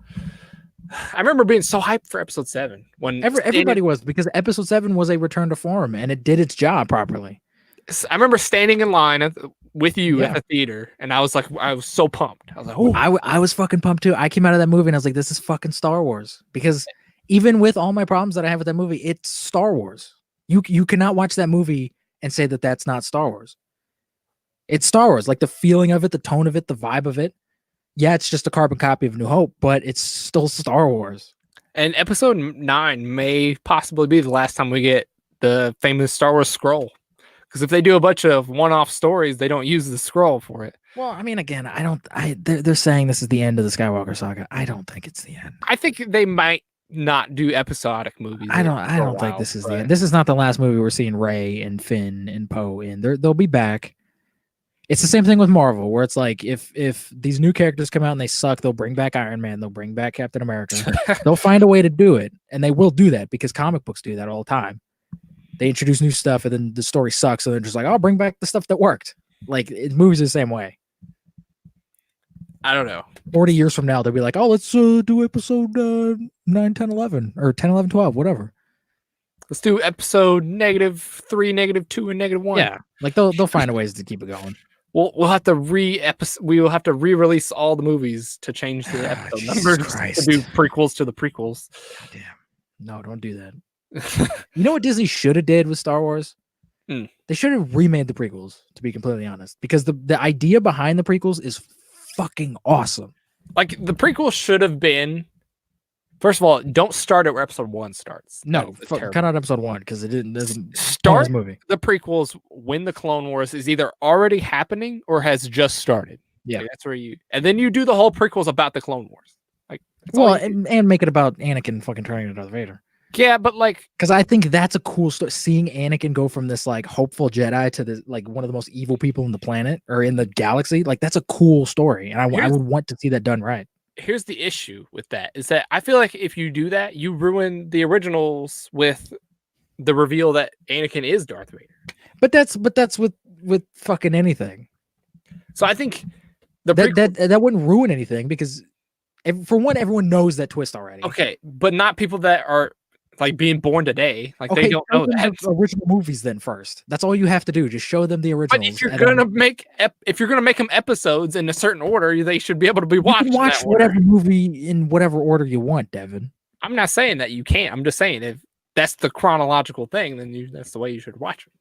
I remember being so hyped for episode 7 when Everybody was, because episode 7 was a return to form and it did its job properly. I remember standing in line with you Yeah. at the theater, and I was so pumped. I was like, "Oh, I was fucking pumped too. I came out of that movie and I was like, this is fucking Star Wars. Because even with all my problems that I have with that movie, it's Star Wars. You cannot watch that movie and say that that's not Star Wars. It's Star Wars. Like the feeling of it, the tone of it, the vibe of it. Yeah, it's just a carbon copy of New Hope, but it's still Star Wars. And episode 9 may possibly be the last time we get the famous Star Wars scroll. Because if they do a bunch of one-off stories, they don't use the scroll for it. Well, I mean, again, they're saying this is the end of the Skywalker saga. I don't think it's the end. I think they might not do episodic movies. I don't think this is the end. This is not the last movie we're seeing Rey and Finn and Poe in. They'll be back. It's the same thing with Marvel, where it's like if these new characters come out and they suck, they'll bring back Iron Man, they'll bring back Captain America. They'll find a way to do it, and they will do that because comic books do that all the time. They introduce new stuff, and then the story sucks, so they're just like, "I'll bring back the stuff that worked." Like movies are the same way. I don't know. 40 years from now, they'll be like, "Oh, let's do episode 9, 10, 11, or 10, 11, 12, whatever." Let's do episode -3, -2, and -1. Yeah, like they'll find ways to keep it going. We'll have to we will have to re-release all the movies to change the episode Jesus numbers Christ. to do prequels to the prequels. Damn. No, don't do that. You know what Disney should have did with Star Wars? Mm. They should have remade the prequels, to be completely honest, because the idea behind the prequels is fucking awesome. Like the prequels should have been. First of all, don't start at where episode 1 starts. No, That's cut terrible. out episode 1 because it doesn't Start movie. the prequels when the Clone Wars is either already happening or has just started. Yeah. Like, that's where and then you do the whole prequels about the Clone Wars. Like, that's all Well, you do. and make it about Anakin fucking turning into Darth Vader. Yeah, but like, Because I think that's a cool story. Seeing Anakin go from this like hopeful Jedi to this like one of the most evil people in the planet or in the galaxy, like that's a cool story, and I would want to see that done right. here's the issue with that is that I feel like if you do that, you ruin the originals with the reveal that Anakin is Darth Vader. But that's with fucking anything. So I think the That wouldn't ruin anything because for one, everyone knows that twist already. okay, but not people that are like being born today. Like they don't show know them that. the original movies then first. That's all you have to do. Just show them the But originals. if you're and then gonna make them episodes in a certain order, they should be able to be you watched. can watch in that order. whatever movie in whatever order you want, Devin. I'm not saying that you can't. I'm just saying if that's the chronological thing, then that's the way you should watch it.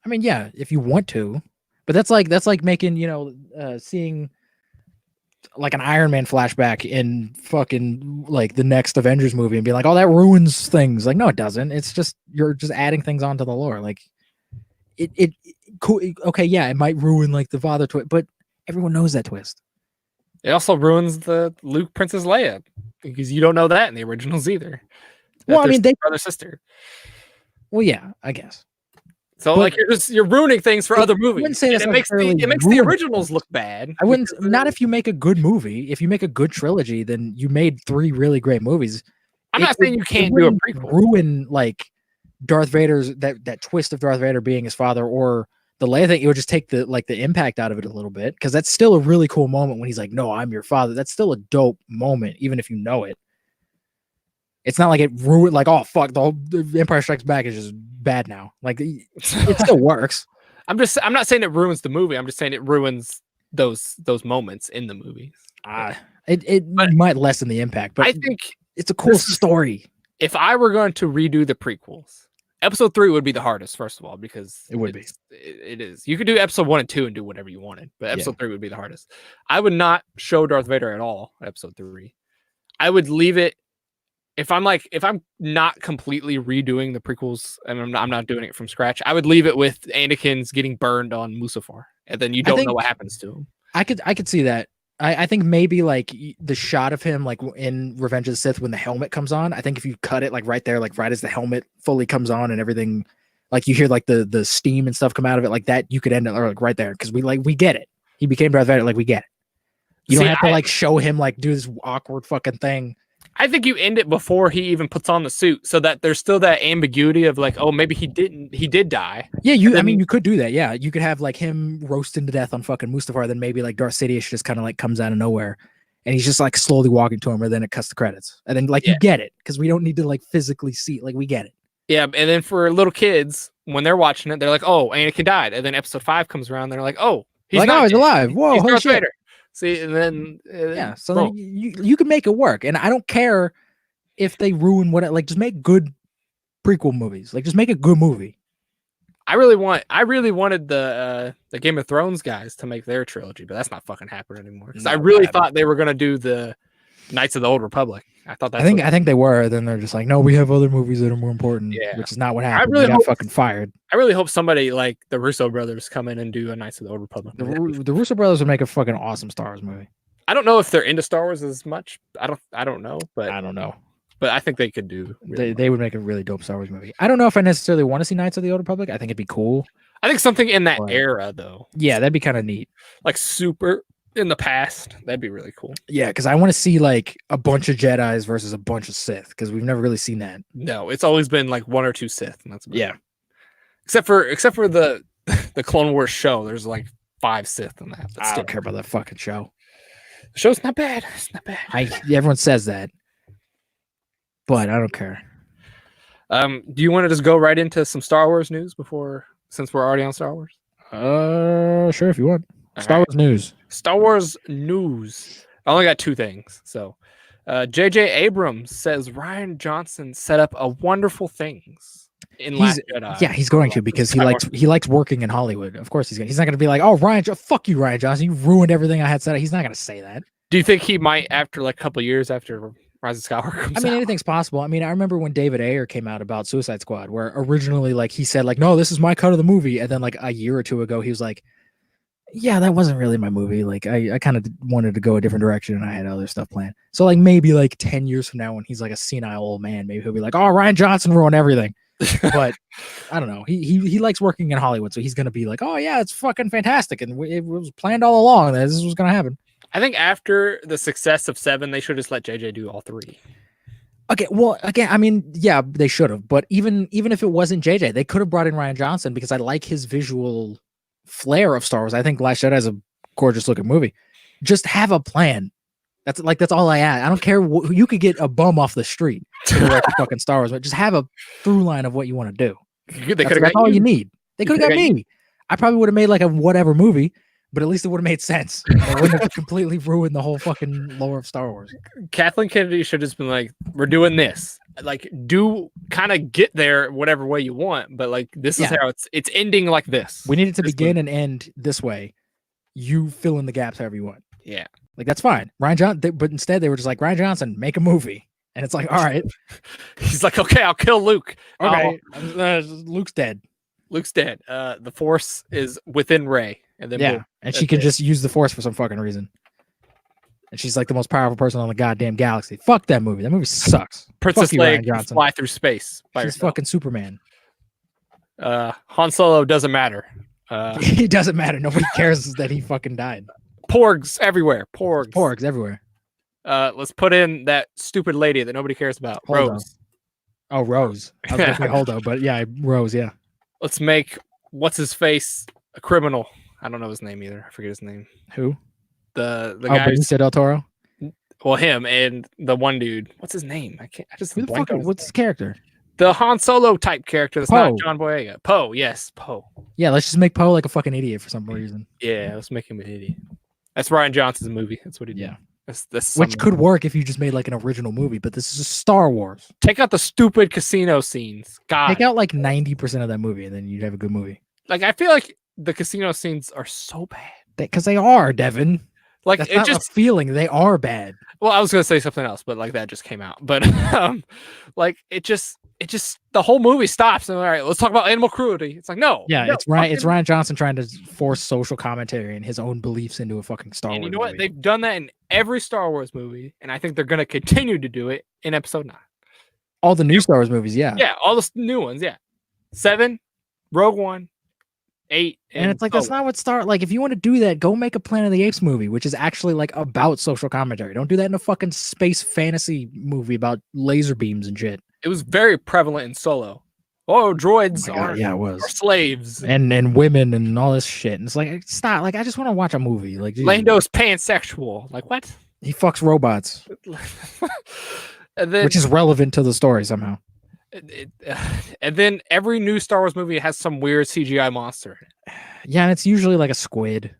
I mean, yeah, if you want to, but that's like making seeing like an Iron Man flashback in fucking like the next Avengers movie and be like, oh, that ruins things. Like, no, it doesn't. It's just you're just adding things onto the lore. Like, it cool. Okay, yeah, it might ruin like the father twist, but everyone knows that twist. It also ruins the Luke Princess Leia because you don't know that in the originals either. Well, I mean, they brother sister. Well, yeah, I guess. So But- like you're ruining things for other movies. wouldn't say And that's it makes necessarily the ruining originals look bad. I wouldn't. because Not if you make a good movie. If you make a good trilogy, then you made 3 really great movies. I'm not saying you can't do a wouldn't prequel. ruin like Darth Vader's that twist of Darth Vader being his father or the Leia thing. It would just take the impact out of it a little bit because that's still a really cool moment when he's like, "No, I'm your father." That's still a dope moment, even if you know it. It's not like it ruined. Like, oh fuck, the Empire Strikes Back is just bad now. Like, it still works. I'm not saying it ruins the movie. I'm just saying it ruins those moments in the movies. It But- might lessen the impact, but I think it's a cool this is- story. if I were going to redo the prequels, episode 3 would be the hardest, first of all, because It would be. it is. You could do episode 1 and 2 and do whatever you wanted, but Yeah. episode 3 would be the hardest. I would not show Darth Vader at all at episode 3. I would leave it if I'm not completely redoing the prequels and I'm not doing it from scratch. I would leave it with Anakin's getting burned on Mustafar, and then you don't know think- what happens to him. I could see that. I think maybe like the shot of him like in Revenge of the Sith when the helmet comes on. I think if you cut it like right there, like right as the helmet fully comes on and everything, like you hear like the steam and stuff come out of it like that, you could end it like right there because we get it. He became Darth Vader, like we get it. You don't have to like show him like do this awkward fucking thing. I think you end it before he even puts on the suit, so that there's still that ambiguity of like, oh, maybe he did die. Yeah, I mean, you could do that. Yeah, you could have like him roasting to death on fucking Mustafar, then maybe like Darth Sidious just kind of like comes out of nowhere, and he's just like slowly walking to him, or then it cuts the credits, and then like you get it because we don't need to like physically see, like we get it. Yeah, and then for little kids when they're watching it, they're like, oh, Anakin died, and then Episode 5 comes around, they're like, oh, he's like, not oh, he's alive. Whoa, he's holy Darth shit. Vader. See, and then yeah, so then you can make it work, and I don't care if they ruin what, like, just make good prequel movies. Like, just make a good movie. I really wanted the Game of Thrones guys to make their trilogy, but that's not fucking happening anymore. Because I really thought they were gonna do the Knights of the Old Republic. I thought that. I think they were. Then they're just like, no, we have other movies that are more important. Yeah, which is not what happened. They got fucking fired. I really hope somebody like the Russo brothers come in and do a Knights of the Old Republic. The Russo brothers would make a fucking awesome Star Wars movie. I don't know if they're into Star Wars as much. I don't know, but I don't know. But I think they could do. They would make a really dope Star Wars movie. I don't know if I necessarily want to see Knights of the Old Republic. I think it'd be cool. I think something in that era, though. Yeah, that'd be kind of neat. Like super in the past. That'd be really cool. Yeah, because I want to see like a bunch of Jedis versus a bunch of Sith, because we've never really seen that. No, it's always been like one or two Sith, and that's about it. Except for the Clone Wars show, there's like 5 Sith in that. But I don't care about that fucking show. The show's not bad. It's not bad. Everyone says that, but I don't care. Do you want to just go right into some Star Wars news since we're already on Star Wars? Sure, if you want. Star Wars news. Star Wars news. I only got 2 things. So, J.J. Abrams says Rian Johnson set up a wonderful things in Last Jedi. Yeah, he's going to, because he likes working in Hollywood. Of course he's not gonna be like, oh, fuck you, Rian Johnson, you ruined everything I had said. He's not gonna say that. Do you think he might, after like a couple of years after Rise of Skywalker comes out? Anything's possible. I mean, I remember when David Ayer came out about Suicide Squad, where originally like he said like, no, this is my cut of the movie, and then like a year or 2 ago he was like, yeah, that wasn't really my movie. Like I kind of wanted to go a different direction, and I had other stuff planned. So like maybe like 10 years from now, when he's like a senile old man, maybe he'll be like, oh, Rian Johnson ruined everything. But I don't know. He likes working in Hollywood, so he's gonna be like, oh yeah, it's fucking fantastic, and it was planned all along that this was gonna happen. I think after the success of 7, they should just let JJ do all 3. Okay, well, again, I mean, yeah, they should have. But even if it wasn't JJ, they could have brought in Rian Johnson, because I like his visual flair of Star Wars. I think Last Jedi is a gorgeous looking movie. Just have a plan. That's all I ask. I don't care. You could get a bum off the street to direct the fucking Star Wars, but just have a through line of what you want to do. That's all you need. They could have got me. I probably would have made like a whatever movie, but at least it would have made sense. It wouldn't have completely ruined the whole fucking lore of Star Wars. Kathleen Kennedy should have just been like, we're doing this. Like, do kind of get there whatever way you want, but like this is how it's ending like this. We need it to begin and end this way. You fill in the gaps however you want. Yeah. Like, that's fine. Rian Johnson, but instead they were just like, Rian Johnson, make a movie. And it's like, all right. He's like, okay, I'll kill Luke. Okay. Luke's dead. Luke's dead. The Force is within Rey. And then and she can just use the Force for some fucking reason. And she's like the most powerful person on the goddamn galaxy. Fuck that movie. That movie sucks. Princess Leia can fly through space by She's herself. Fucking Superman. Han Solo doesn't matter. It doesn't matter. Nobody cares that he fucking died. Porgs everywhere. Porgs everywhere. Let's put in that stupid lady that nobody cares about. Holdo. Rose. Oh, Rose. I was going to say Holdo, but yeah, Rose, yeah. Let's make what's his face a criminal. I don't know his name either. I forget his name. Who? The guy. Benicio del Toro? Well, him and the one dude. What's his name? I just blanked on what's his character? The Han Solo type character. That's not John Boyega. Poe. Yes, Poe. Yeah, let's just make Poe like a fucking idiot for some reason. Yeah, let's make him an idiot. That's Rian Johnson's movie. That's what he did. Yeah. That's which could work if you just made like an original movie, but this is Star Wars. Take out the stupid casino scenes. God. Take out like 90% of that movie, and then you'd have a good movie. Like, I feel like the casino scenes are so bad. Because they are, Devin. Like That's it not just a feeling. They are bad. well, I was gonna say something else, but like that just came out. But like it just the whole movie stops and all right, let's talk about animal cruelty. It's like no, Yeah, no, it's Ryan. It's fucking- Ryan Johnson trying to force social commentary and his own beliefs into a fucking Star And Wars you know what? movie. They've done that in every Star Wars movie, and I think they're gonna continue to do it in Episode 9. All the new Star Wars movies, yeah. Yeah, all the new ones. Yeah, 7, Rogue One, 8, And it's like that's Solo. not what Star. Like, if you want to do that, go make a Planet of the Apes movie, which is actually like about social commentary. Don't do that in a fucking space fantasy movie about laser beams and shit. It was very prevalent in Solo. Oh, droids Oh my God, are, yeah, it are was. slaves. And women and all this shit. And it's like, stop. Like, I just want to watch a movie. Like, Jesus. Lando's pansexual. Like what? He fucks robots, And then which is relevant to the story somehow. and then every new Star Wars movie has some weird CGI monster. Yeah, and it's usually like a squid.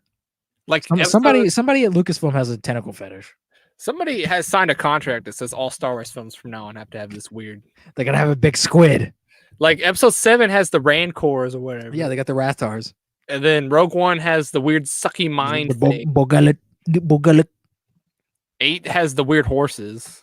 Like Somebody at Lucasfilm has a tentacle fetish. somebody has signed a contract that says all Star Wars films from now on have to have this weird. They're gonna have a big squid. Like Episode 7 has the Rancors or whatever. Yeah, they got the Rathars. And then Rogue One has the weird sucky mind thing. Bogalit. 8 has the weird horses.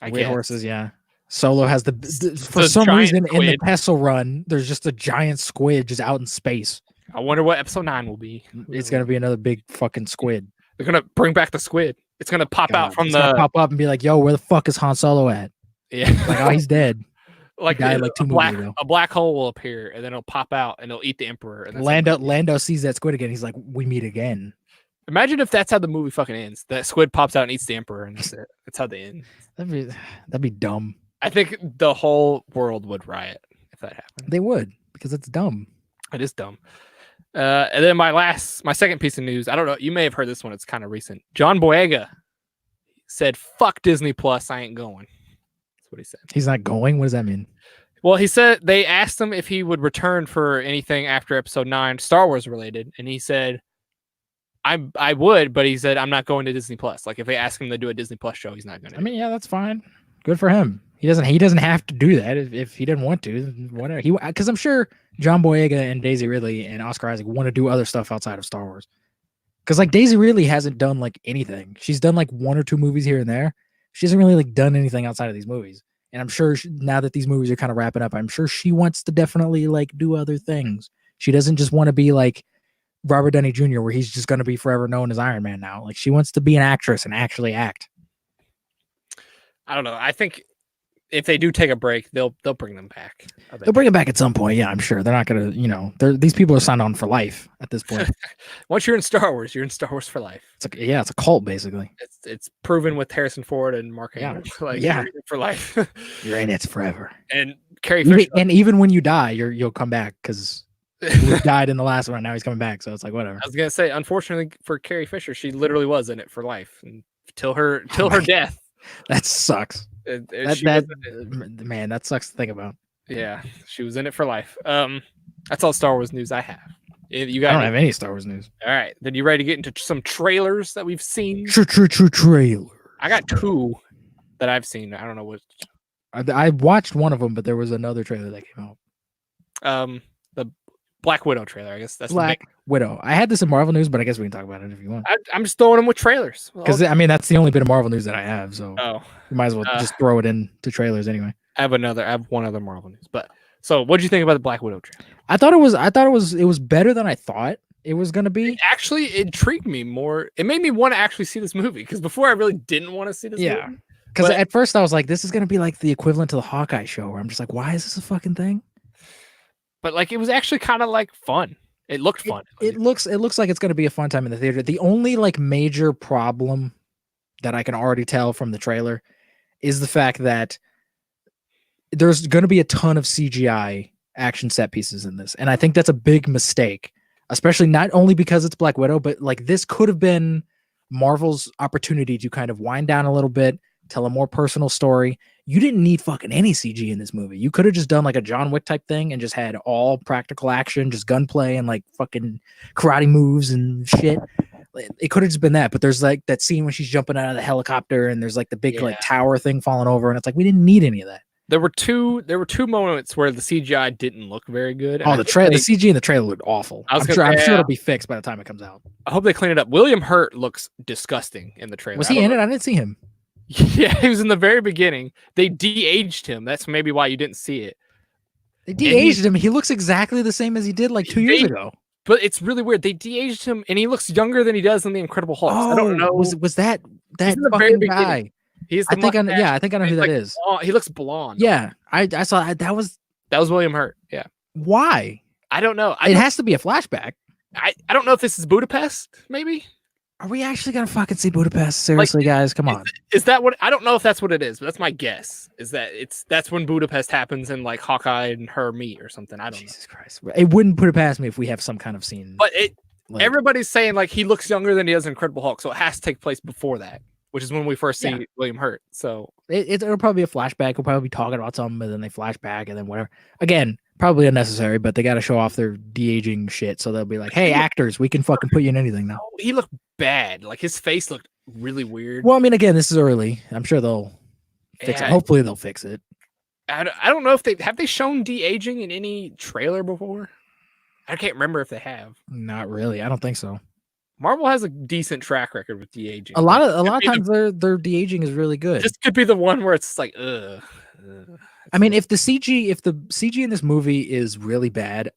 I Weird guess. horses, yeah. Solo has for The some giant reason in the squid. Kessel Run, there's just a giant squid just out in space. I wonder what Episode 9 will be. It's gonna be another big fucking squid. They're gonna bring back the squid. It's gonna pop out God, from it's gonna the pop up and be like, "Yo, where the fuck is Han Solo at?" yeah. Like, oh, he's dead. Like, died like 2 movies ago. a black hole will appear and then it'll pop out and it'll eat the Emperor. And that's Lando sees that squid again. He's like, "We meet again." Imagine if that's how the movie fucking ends. That squid pops out and eats the Emperor, and that's it. That's how they end. That'd be dumb. I think the whole world would riot if that happened. They would, because it's dumb. It is dumb. And then my second piece of news. I don't know. You may have heard this one. It's kind of recent. John Boyega said, "Fuck Disney Plus. I ain't going." That's what he said. He's not going. What does that mean? Well, he said they asked him if he would return for anything after Episode 9, Star Wars related, and he said, I would, but he said I'm not going to Disney Plus. Like if they ask him to do a Disney Plus show, he's not going to. I mean, yeah, that's fine. Good for him. He doesn't have to do that if he didn't want to. Whatever. Because I'm sure John Boyega and Daisy Ridley and Oscar Isaac want to do other stuff outside of Star Wars. Because like Daisy Ridley hasn't done like anything. She's done like 1 or 2 movies here and there. She hasn't really like done anything outside of these movies. And I'm sure now that these movies are kind of wrapping up, I'm sure she wants to definitely like do other things. She doesn't just want to be like Robert Downey Jr., where he's just going to be forever known as Iron Man now. Like she wants to be an actress and actually act. I don't know. I think if they do take a break, they'll bring them back. They'll bring it back at some point. Yeah, I'm sure. They're not going to, these people are signed on for life at this point. Once you're in Star Wars, you're in Star Wars for life. It's it's a cult basically. It's proven with Harrison Ford and Mark Hamill. Like Yeah. you're in it for life. You're in it forever. And Carrie Fisher. Even when you die, you'll come back because he died in the last one. Now he's coming back. So it's like, whatever. I was gonna say, unfortunately for Carrie Fisher, she literally was in it for life and till her death. That sucks. Man, that sucks to think about. Yeah, she was in it for life. That's all Star Wars news I have. You I got don't have any Star Wars news. all right? Then you ready to get into some trailers that we've seen? True trailer. I got 2 that I've seen. I don't know what. I watched one of them, but there was another trailer that came out. The Black Widow trailer. I guess that's Black Widow. I had this in Marvel news, but I guess we can talk about it if you want. I'm just throwing them with trailers. Because I mean, that's the only bit of Marvel news that I have, so Oh, you might as well just throw it into trailers anyway. I have one other Marvel news. But so, what do you think about the Black Widow trailer? I thought it was better than I thought it was gonna be. It actually intrigued me more. It made me want to actually see this movie because before I really didn't want to see this movie. Because But- at first I was like, this is gonna be like the equivalent to the Hawkeye show, where I'm just like, why is this a fucking thing? But like, it was actually kind of like fun. It looked fun. It looks like it's gonna be a fun time in the theater. The only like major problem that I can already tell from the trailer is the fact that there's going to be a ton of CGI action set pieces in this. And I think that's a big mistake, especially not only because it's Black Widow, but like this could have been Marvel's opportunity to kind of wind down a little bit, tell a more personal story. You didn't need fucking any CG in this movie. You could have just done like a John Wick type thing and just had all practical action, just gunplay and like fucking karate moves and shit. It could have just been that, but there's like that scene when she's jumping out of the helicopter and there's like the big like tower thing falling over, and it's like we didn't need any of that. There were two moments where the CGI didn't look very good. Oh, the CG in the trailer looked awful. I'm sure it'll be fixed by the time it comes out. I hope they clean it up. William Hurt looks disgusting in the trailer. Was he in it? I didn't see him. Yeah, he was in the very beginning. They de-aged him. That's maybe why you didn't see it. They de-aged him. He looks exactly the same as he did like 2 years ago. But it's really weird. They de-aged him, and he looks younger than he does in the Incredible Hulk. I don't know. Was that fucking guy? He's I think I know who that is. He looks blonde. Yeah, I saw that was William Hurt. Yeah. Why? I don't know. It has to be a flashback. I don't know if this is Budapest. Maybe. Are we actually gonna fucking see Budapest? Seriously, guys, come on. Is that what? I don't know if that's what it is, but that's my guess. Is that that's when Budapest happens and like Hawkeye and her meet or something? I don't know. Jesus Christ! It wouldn't put it past me if we have some kind of scene. But everybody's saying like he looks younger than he does in Incredible Hulk, so it has to take place before that, which is when we first see William Hurt. So it'll probably be a flashback. We'll probably be talking about something, and then they flash back, and then whatever. Again, probably unnecessary, but they got to show off their de-aging shit, so they'll be like, "Hey, actors, we can fucking put you in anything now." He looked bad. Like his face looked really weird. Well, I mean, again, this is early. I'm sure they'll fix it. Hopefully, they'll fix it. I don't know if they shown de-aging in any trailer before. I can't remember if they have. Not really. I don't think so. Marvel has a decent track record with de-aging. A lot of times their de-aging is really good. This could be the one where it's like, ugh. I mean, if the CG in this movie is really bad,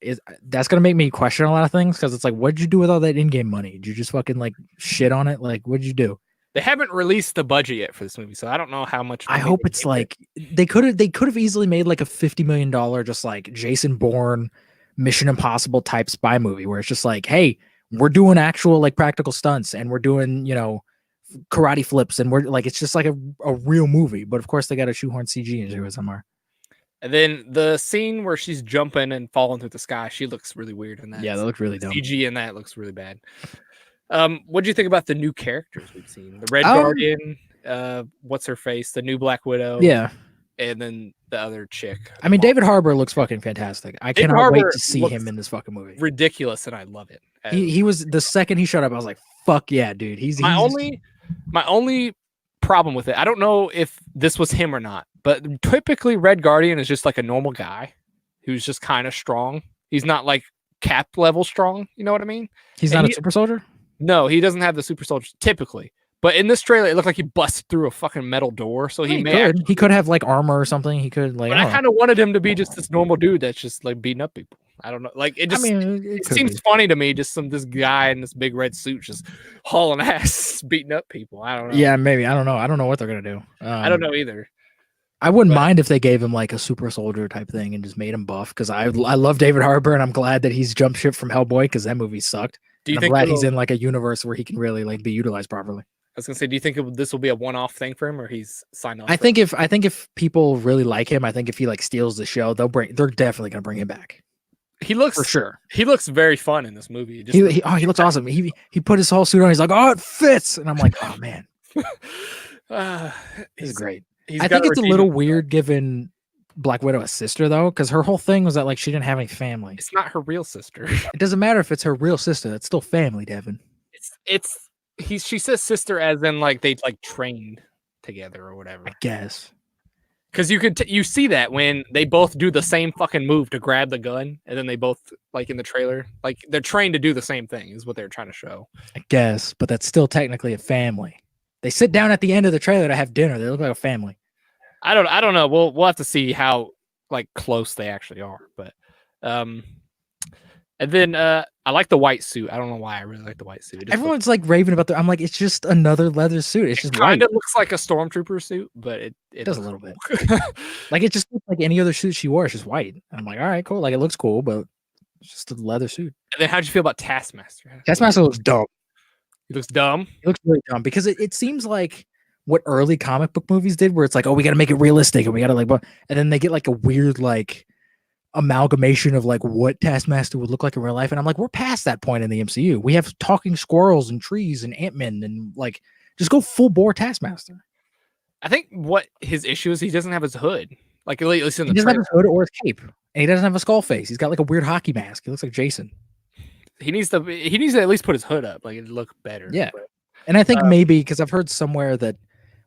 that's gonna make me question a lot of things, because it's like, what'd you do with all that in-game money? Did you just fucking like shit on it? Like, what'd you do? They haven't released the budget yet for this movie, so I don't know how much. I hope it's like they could have easily made like a $50 million just like Jason Bourne, Mission Impossible type spy movie, where it's just like, hey, we're doing actual like practical stunts, and we're doing karate flips, and we're like, it's just like a real movie. But of course, they got to shoehorn CG into it somewhere. And then the scene where she's jumping and falling through the sky, she looks really weird in that. Yeah, that looks really dumb. CG in that looks really bad. What do you think about the new characters we've seen? The Red Guardian, what's her face? The new Black Widow. Yeah. And then the other chick. I mean, David Harbour looks fucking fantic. I cannot wait to see him in this fucking movie. Ridiculous, and I love it. He was, the second he showed up, I was like, fuck yeah, dude. My only problem with it, I don't know if this was him or not, but typically Red Guardian is just like a normal guy who's just kind of strong. He's not like Cap level strong, you know what I mean? He's not a super soldier? No, he doesn't have the super soldier typically. But in this trailer, it looked like he busted through a fucking metal door. So he could have like armor or something. He could like. But I kind of wanted him to be just this normal dude that's just like beating up people. I don't know. Like it just. I mean, it seems funny to me. Just this guy in this big red suit just hauling ass, beating up people. I don't know. Yeah, maybe. I don't know. I don't know what they're gonna do. I don't know either. I wouldn't mind if they gave him like a super soldier type thing and just made him buff, because I love David Harbour, and I'm glad that he's jumped ship from Hellboy, because that movie sucked. I'm glad he's in like a universe where he can really like be utilized properly. I was gonna say, do you think this will be a one-off thing for him, or he's signed off? I think if people really like him, I think if he like steals the show, they're definitely gonna bring him back. He looks for sure. He looks very fun in this movie. He looks awesome. He put his whole suit on. He's like, oh, it fits, and I'm like, oh man, this is great. I think it's a little weird given Black Widow a sister though, because her whole thing was that like she didn't have any family. It's not her real sister. It doesn't matter if it's her real sister. That's still family, Devin. She says sister as in like they like trained together or whatever. I guess. Because you see that when they both do the same fucking move to grab the gun, and then they both like in the trailer, like they're trained to do the same thing is what they're trying to show. I guess, but that's still technically a family. They sit down at the end of the trailer to have dinner. They look like a family. I don't know. We'll have to see how like close they actually are, but and then I like the white suit. I don't know why I really like the white suit. Everyone's like raving about I'm like, it's just another leather suit. It's just kind of looks like a stormtrooper suit, but it does a little bit. Like it just looks like any other suit she wore. It's just white. And I'm like, all right, cool. Like it looks cool, but it's just a leather suit. And then how'd you feel about Taskmaster? Taskmaster looks dumb. He looks dumb. He looks really dumb because it seems like what early comic book movies did, where it's like, oh, we got to make it realistic, and we got to like, and then they get like a weird like amalgamation of like what Taskmaster would look like in real life, and I'm like, we're past that point in the MCU. We have talking squirrels and trees and Ant-Man, and like just go full bore Taskmaster. I think what his issue is, he doesn't have his hood. Like at least in the he doesn't have his hood or his cape, and he doesn't have a skull face. He's got like a weird hockey mask. He looks like Jason. He needs to at least put his hood up, like it'd look better. Yeah, and I think maybe because I've heard somewhere that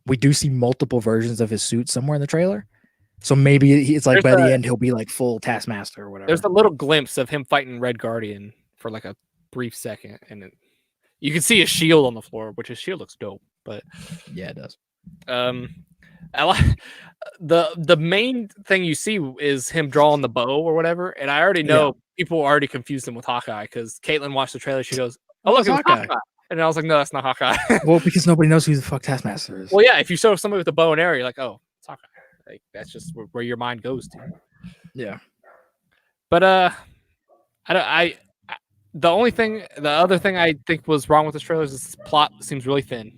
we do see multiple versions of his suit somewhere in the trailer. So maybe it's like There's by the a- end he'll be like full Taskmaster or whatever. There's a little glimpse of him fighting Red Guardian for like a brief second, and you can see his shield on the floor, which his shield looks dope. But yeah, it does. I like the main thing you see is him drawing the bow or whatever, and I already know people already confused him with Hawkeye because Caitlin watched the trailer. She goes, "Oh look, it's Hawkeye," and I was like, "No, that's not Hawkeye." Well, because nobody knows who the fuck Taskmaster is. Well, yeah, if you show somebody with a bow and arrow, you're like, "Oh, it's Hawkeye." Like that's just where your mind goes to. Yeah. But the other thing I think was wrong with this trailer is this plot seems really thin.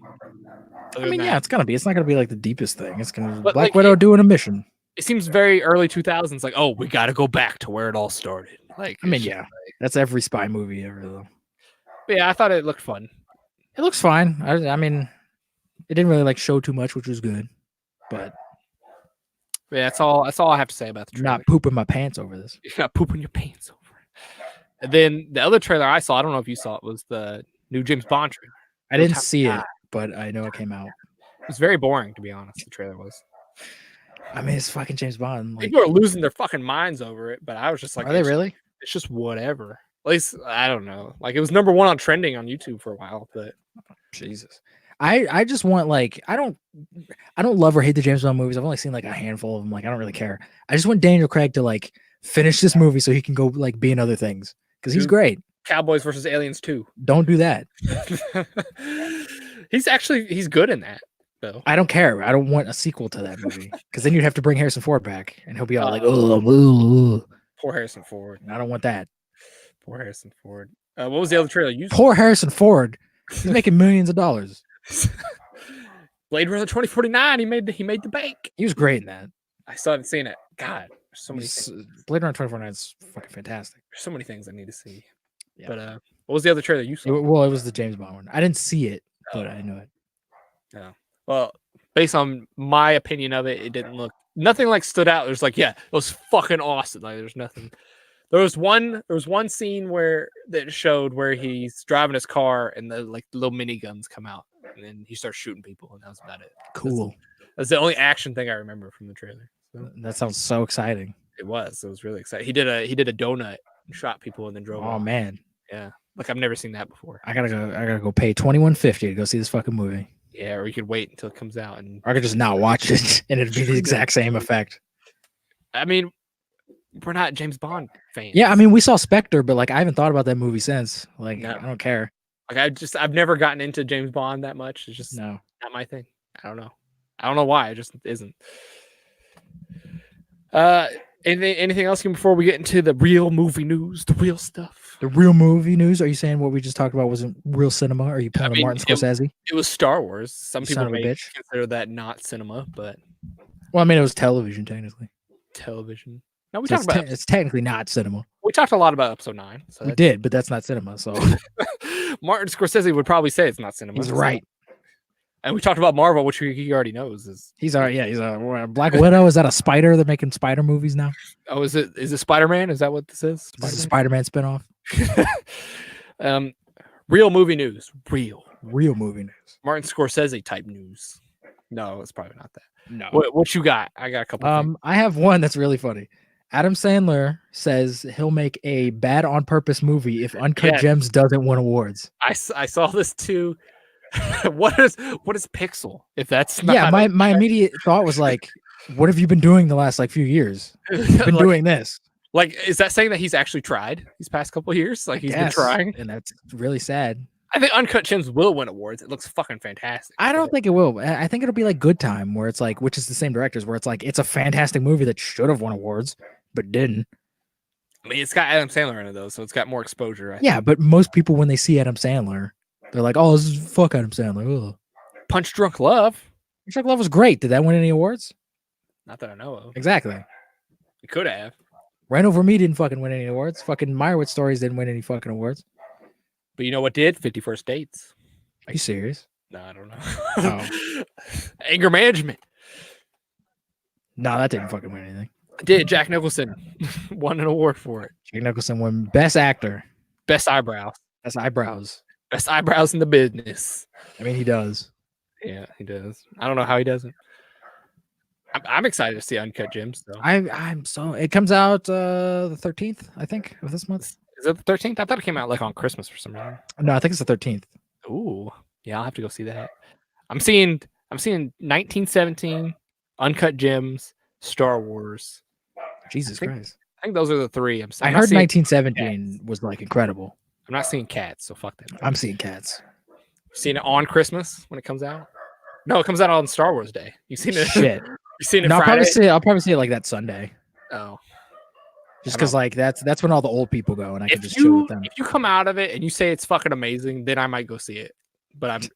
I mean, yeah, it's gonna be. It's not gonna be like the deepest thing. It's gonna be But, Black like, Widow doing a mission. It seems very early 2000s. Like, oh, we got to go back to where it all started. Like, I mean, yeah, that's every spy movie ever, though. But yeah, I thought it looked fun. It looks fine. I mean, it didn't really like show too much, which was good. But yeah, that's all I have to say about the trailer. not pooping my pants over this. You're not pooping your pants over it. And then the other trailer I saw, I don't know if you saw it, was the new James Bond trailer. I didn't see it, but I know it came out. It was very boring, to be honest. The trailer was. I mean, it's fucking James Bond. Like, People are losing their fucking minds over it, but I was just like, are they really? It's just whatever. At least I don't know. Like it was number one on trending on YouTube for a while, but Jesus. I just want like I don't love or hate the James Bond movies. I've only seen like a handful of them. Like I don't really care. I just want Daniel Craig to like finish this movie so he can go like be in other things because he's great. Cowboys versus Aliens 2. Don't do that. He's good in that though. I don't care. I don't want a sequel to that movie because then you'd have to bring Harrison Ford back and he'll be all like, oh, poor Harrison Ford. I don't want that. Poor Harrison Ford. What was the other trailer you saw? Poor Harrison Ford. He's making millions of dollars. Blade Runner 2049. He made the bank. He was great in that. I still haven't seen it. God, there's so many things. Blade Runner 2049 is fucking fantastic. There's so many things I need to see. Yeah. But what was the other trailer you saw? Well, it was the James Bond one. I didn't see it, but I know it. Yeah. Well, based on my opinion of it, it didn't look nothing like stood out. There's like, yeah, it was fucking awesome. Like there's nothing. There was one scene where that showed where he's driving his car and the like little miniguns come out and then he starts shooting people and that was about it. Cool. That's the only action thing I remember from the trailer. So, that sounds so exciting. It was really exciting. He did a donut and shot people and then drove off. Man. Yeah. Like I've never seen that before. I gotta go pay $21.50 to go see this fucking movie. Yeah, or you could wait until it comes out and or I could just not watch it and it'd be the exact same effect. I mean, we're not James Bond fans. Yeah, I mean, we saw Spectre, but like I haven't thought about that movie since. Like, No. I don't care. Like I've never gotten into James Bond that much. It's just not my thing. I don't know why. It just isn't. Anything else before we get into the real movie news, the real stuff? The real movie news? Are you saying what we just talked about wasn't real cinema? Are you pulling a Martin Scorsese? It was Star Wars. Some people may bitch. consider that not cinema, but well, I mean, it was television technically. Television. No, So it's technically not cinema. We talked a lot about episode 9. So we did, but that's not cinema. So Martin Scorsese would probably say it's not cinema. He's right. And we talked about Marvel, which he already knows is. He's a Black Widow. Is that a spider? They're making spider movies now. Oh, is it Spider-Man? Is that what this is? This is a Spider-Man spinoff. Real movie news. Real movie news. Martin Scorsese type news. No, it's probably not that. No. What you got? I got a couple. I have one that's really funny. Adam Sandler says he'll make a bad on purpose movie if Uncut Gems doesn't win awards. I saw this too. What is Pixel? If that's not my immediate thought was like, what have you been doing the last like few years? You've been doing this. Like, is that saying that he's actually tried these past couple of years? Like he's been trying, and that's really sad. I think Uncut Gems will win awards. It looks fucking fantastic. I don't think it will. I think it'll be like Good Time, where it's like, which is the same directors, where it's like it's a fantastic movie that should have won awards but didn't. I mean, it's got Adam Sandler in it though, so it's got more exposure. Yeah, but most people when they see Adam Sandler, they're like, "Oh, this is fuck Adam Sandler." Ugh. Punch Drunk Love. Punch Drunk Love was great. Did that win any awards? Not that I know of. Exactly. It could have. Right Over Me didn't fucking win any awards. Fucking Meyerowitz Stories didn't win any fucking awards. But you know what did? 51st Dates. Are you serious? No, I don't know. Oh. Anger Management. No, that didn't fucking win anything. Did Jack Nicholson won an award for it? Jack Nicholson won Best Actor. Best Eyebrows. Best Eyebrows. Best Eyebrows in the business. I mean, he does. Yeah, he does. I don't know how he doesn't. I'm excited to see Uncut Gems. So I'm so it comes out the 13th, I think, of this month. is it the 13th? I thought it came out like on Christmas for some reason. No, I think it's the 13th. Ooh, yeah, I'll have to go see that. I'm seeing 1917, Uncut Gems, Star Wars. Jesus Christ. I think those are the three. I heard 1917 was like incredible. I'm not seeing Cats, so fuck that. I'm seeing Cats. Seen it on Christmas when it comes out? No, it comes out on Star Wars Day. You seen it? Shit. You seen it No, Friday? I'll probably see it like that Sunday. Oh. Just because like that's when all the old people go and I can If just chill with them. you come out of it and you say it's fucking amazing, then I might go see it. But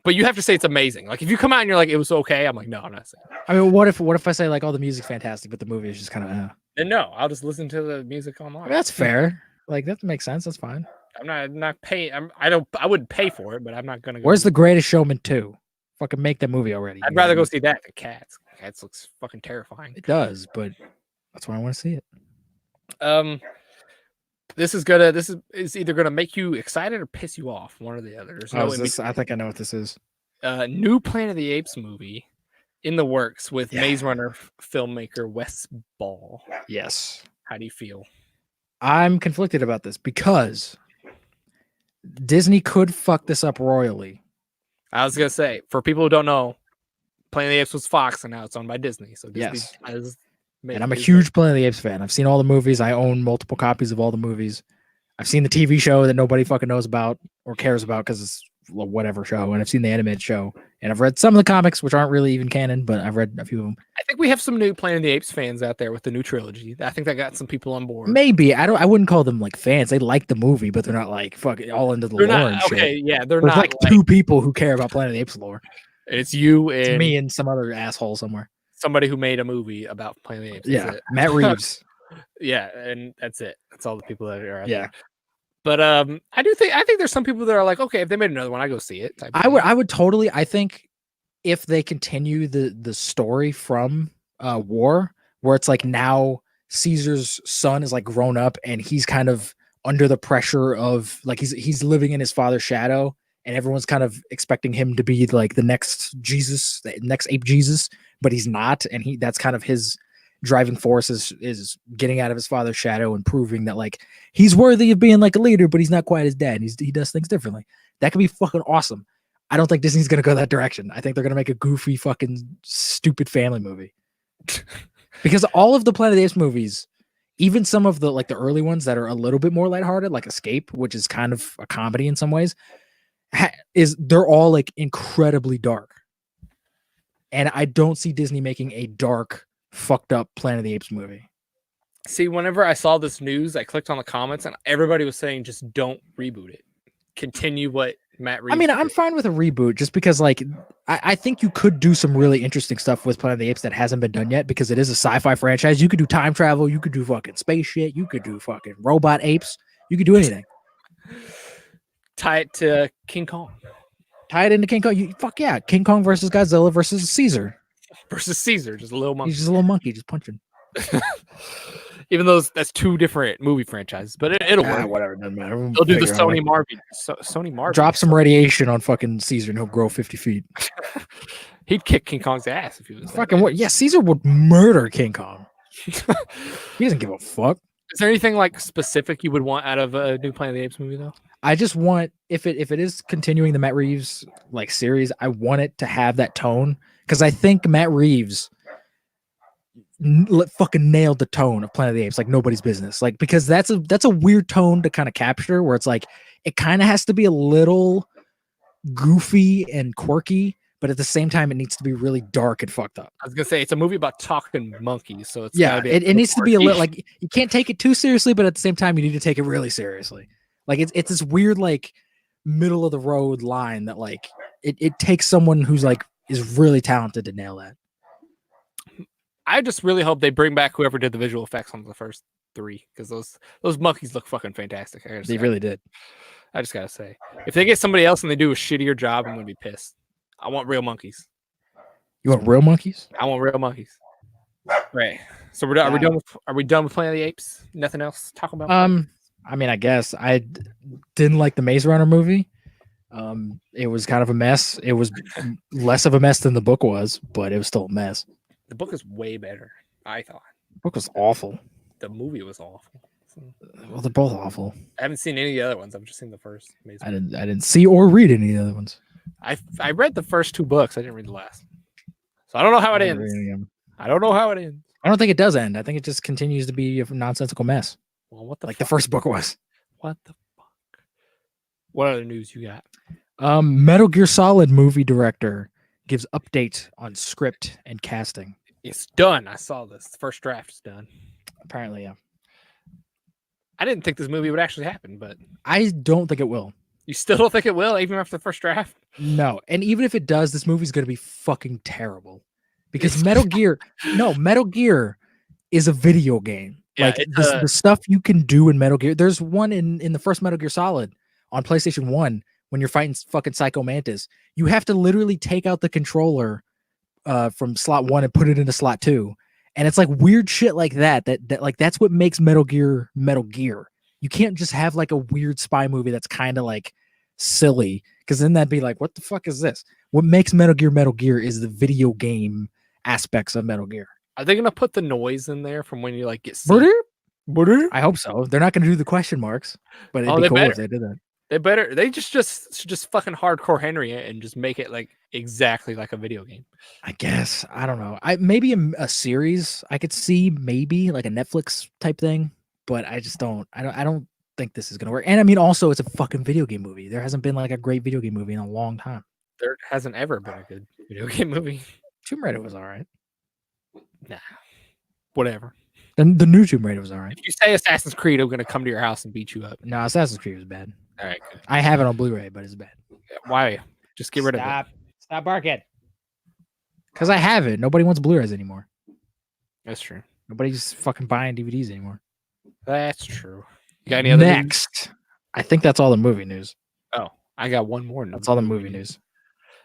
you have to say it's amazing. Like if you come out and you're like it was okay, I'm like no, I'm not saying. I mean, what if I say like all the music's fantastic, but the movie is just kind of Then no, I'll just listen to the music online. I mean, that's fair. Like that makes sense. That's fine. I'm not paying. I wouldn't pay for it, but I'm not gonna go. Where's The Greatest Showman 2? Fucking make that movie already. I'd rather go see that than Cats. Cats looks fucking terrifying. It does, but that's why I want to see it. This is either gonna make you excited or piss you off, one or the other. There's no I think I know what this is. New Planet of the Apes movie in the works with Maze Runner filmmaker Wes Ball. Yes. How do you feel? I'm conflicted about this because Disney could fuck this up royally. I was gonna say, for people who don't know, Planet of the Apes was Fox and now it's owned by Disney. So Disney has and I'm a huge Planet of the Apes fan. I've seen all the movies. I own multiple copies of all the movies. I've seen the TV show that nobody fucking knows about or cares about because it's whatever show. And I've seen the animated show. And I've read some of the comics, which aren't really even canon, but I've read a few of them. I think we have some new Planet of the Apes fans out there with the new trilogy. I think that got some people on board. Maybe. I wouldn't call them like fans. They like the movie, but they're not like fucking all into the lore and shit. Okay, yeah, There's not like two people who care about Planet of the Apes lore. It's you and it's me and some other asshole somewhere. Somebody who made a movie about Planet of the Apes. Yeah, Matt Reeves. Yeah, and that's it. That's all the people that are out there. But I think there's some people that are like, okay, if they made another one, I go see it. I would totally. I think if they continue the story from War, where it's like now Caesar's son is like grown up and he's kind of under the pressure of like he's living in his father's shadow, and everyone's kind of expecting him to be like the next Jesus, the next ape Jesus, but he's not, and that's kind of his driving force is getting out of his father's shadow and proving that like he's worthy of being like a leader, but he's not quite his dad. He does things differently. That could be fucking awesome. I don't think Disney's gonna go that direction. I think they're gonna make a goofy fucking stupid family movie. Because all of the Planet of the Apes movies, even some of the like the early ones that are a little bit more lighthearted, like Escape, which is kind of a comedy in some ways, they're all like incredibly dark. And I don't see Disney making a dark, fucked up Planet of the Apes movie. See, whenever I saw this news, I clicked on the comments and everybody was saying just don't reboot it. Continue what Matt Reeves did. I'm fine with a reboot just because like I think you could do some really interesting stuff with Planet of the Apes that hasn't been done yet because it is a sci-fi franchise. You could do time travel, you could do fucking space shit, you could do fucking robot apes, you could do anything. Tie it to King Kong. Tie it into King Kong. Fuck yeah. King Kong versus Godzilla versus Caesar. Versus Caesar, just a little monkey. He's just a little monkey, just punching. Even though that's two different movie franchises, but it'll work. Whatever, doesn't matter. They'll do the Sony Marvel. Sony Marvel. Drop some radiation on fucking Caesar and he'll grow 50 feet. He'd kick King Kong's ass if he was fucking what? Yeah, Caesar would murder King Kong. He doesn't give a fuck. Is there anything like specific you would want out of a new Planet of the Apes movie though? I just want if it is continuing the Matt Reeves like series, I want it to have that tone because I think Matt Reeves fucking nailed the tone of Planet of the Apes like nobody's business. Like because that's a weird tone to kind of capture where it's like it kind of has to be a little goofy and quirky, but at the same time it needs to be really dark and fucked up. I was gonna say it's a movie about talking monkeys, so it's it needs to be a little like you can't take it too seriously, but at the same time you need to take it really seriously. Like it's this weird like middle of the road line that like it takes someone who's like is really talented to nail that. I just really hope they bring back whoever did the visual effects on the first three because those monkeys look fucking fantastic. They really did. I just gotta say, if they get somebody else and they do a shittier job, I'm gonna be pissed. I want real monkeys. You want real monkeys? I want real monkeys. Right. So are we done with Planet of the Apes? Nothing else to talk about? I mean, I guess I didn't like the Maze Runner movie. It was kind of a mess. It was less of a mess than the book was, but it was still a mess. The book is way better, I thought. The book was awful. The movie was awful. So, Well, they're both awful. I haven't seen any of the other ones. I've just seen the first. I didn't see or read any of the other ones. I read the first 2 books. I didn't read the last. So I don't know how it ends. I don't know how it ends. I don't think it does end. I think it just continues to be a nonsensical mess. Well, what the like fuck? the first book was. What the fuck? What other news you got? Metal Gear Solid movie director gives update on script and casting. It's done. I saw this. The first draft is done. Apparently, yeah. I didn't think this movie would actually happen, but I don't think it will. you still don't think it will, even after the first draft? No, and even if it does, this movie's gonna be fucking terrible. Because Metal Gear is a video game. Yeah, like the stuff you can do in Metal Gear. There's one in the first Metal Gear Solid on PlayStation 1 when you're fighting fucking Psycho Mantis. You have to literally take out the controller from slot 1 and put it into slot 2. And it's like weird shit like that like that's what makes Metal Gear Metal Gear. You can't just have like a weird spy movie that's kind of like silly, because then that'd be like, what the fuck is this? What makes Metal Gear is the video game aspects of Metal Gear. Are they gonna put the noise in there from when you like get Murder? I hope so. They're not gonna do the question marks, but it'd be cool if they did that. They just fucking hardcore Henry it and just make it like exactly like a video game. I guess. I don't know. Maybe a series I could see, maybe like a Netflix type thing, but I just don't. I don't think this is gonna work. And I mean, also, it's a fucking video game movie. There hasn't been like a great video game movie in a long time. There hasn't ever been a good video game movie. Tomb Raider was all right. Nah, whatever. The new Tomb Raider was all right. If you say Assassin's Creed, I'm gonna come to your house and beat you up. No, Assassin's Creed was bad. All right, good. I have it on Blu-ray, but it's bad. Why? Just get rid of it. Stop barking. Because I have it. Nobody wants Blu-rays anymore. That's true. Nobody's fucking buying DVDs anymore. That's true. You got any other news? I think that's all the movie news. Oh, I got one more. That's all the movie news.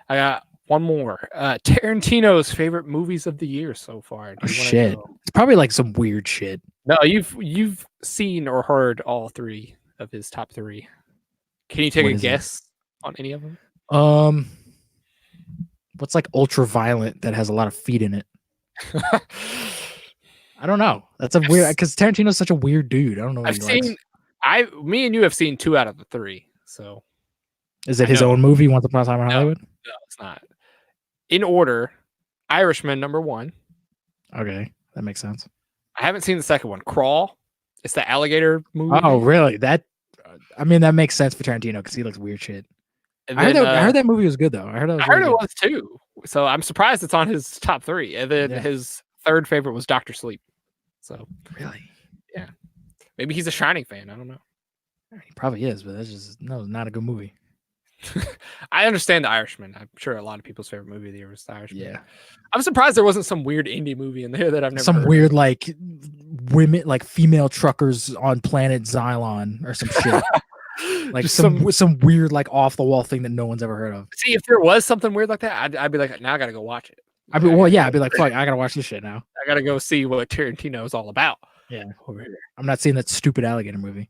I got one more. Tarantino's favorite movies of the year so far. Oh, shit. It's probably like some weird shit. No, you've seen or heard all 3 of his top 3. Can you take a guess on any of them? What's like ultra violent that has a lot of feet in it? I don't know. That's a weird, because Tarantino's such a weird dude. I don't know what me and you have seen 2 out of the 3. So is it his own movie, Once Upon a Time in Hollywood? No, it's not. In order, Irishman #1. Okay, that makes sense. I haven't seen the second one. Crawl. It's the alligator movie. Oh, really? That makes sense for Tarantino because he likes weird shit. And I then, heard that movie was good though. I heard it was too. So I'm surprised it's on his top 3. And then his third favorite was Dr. Sleep. So really, yeah, maybe he's a Shining fan. I don't know. He probably is, but that's just not a good movie. I understand The Irishman. I'm sure a lot of people's favorite movie of the year was The Irishman. Yeah, I'm surprised there wasn't some weird indie movie in there that I've never. Some weird like women, like female truckers on planet Xylon or some shit. Like some weird like off the wall thing that no one's ever heard of. See, if there was something weird like that, I'd be like, now I gotta go watch it. I'd be like, fuck, I gotta watch this shit now. I gotta go see what Tarantino is all about. Yeah, I'm not seeing that stupid alligator movie.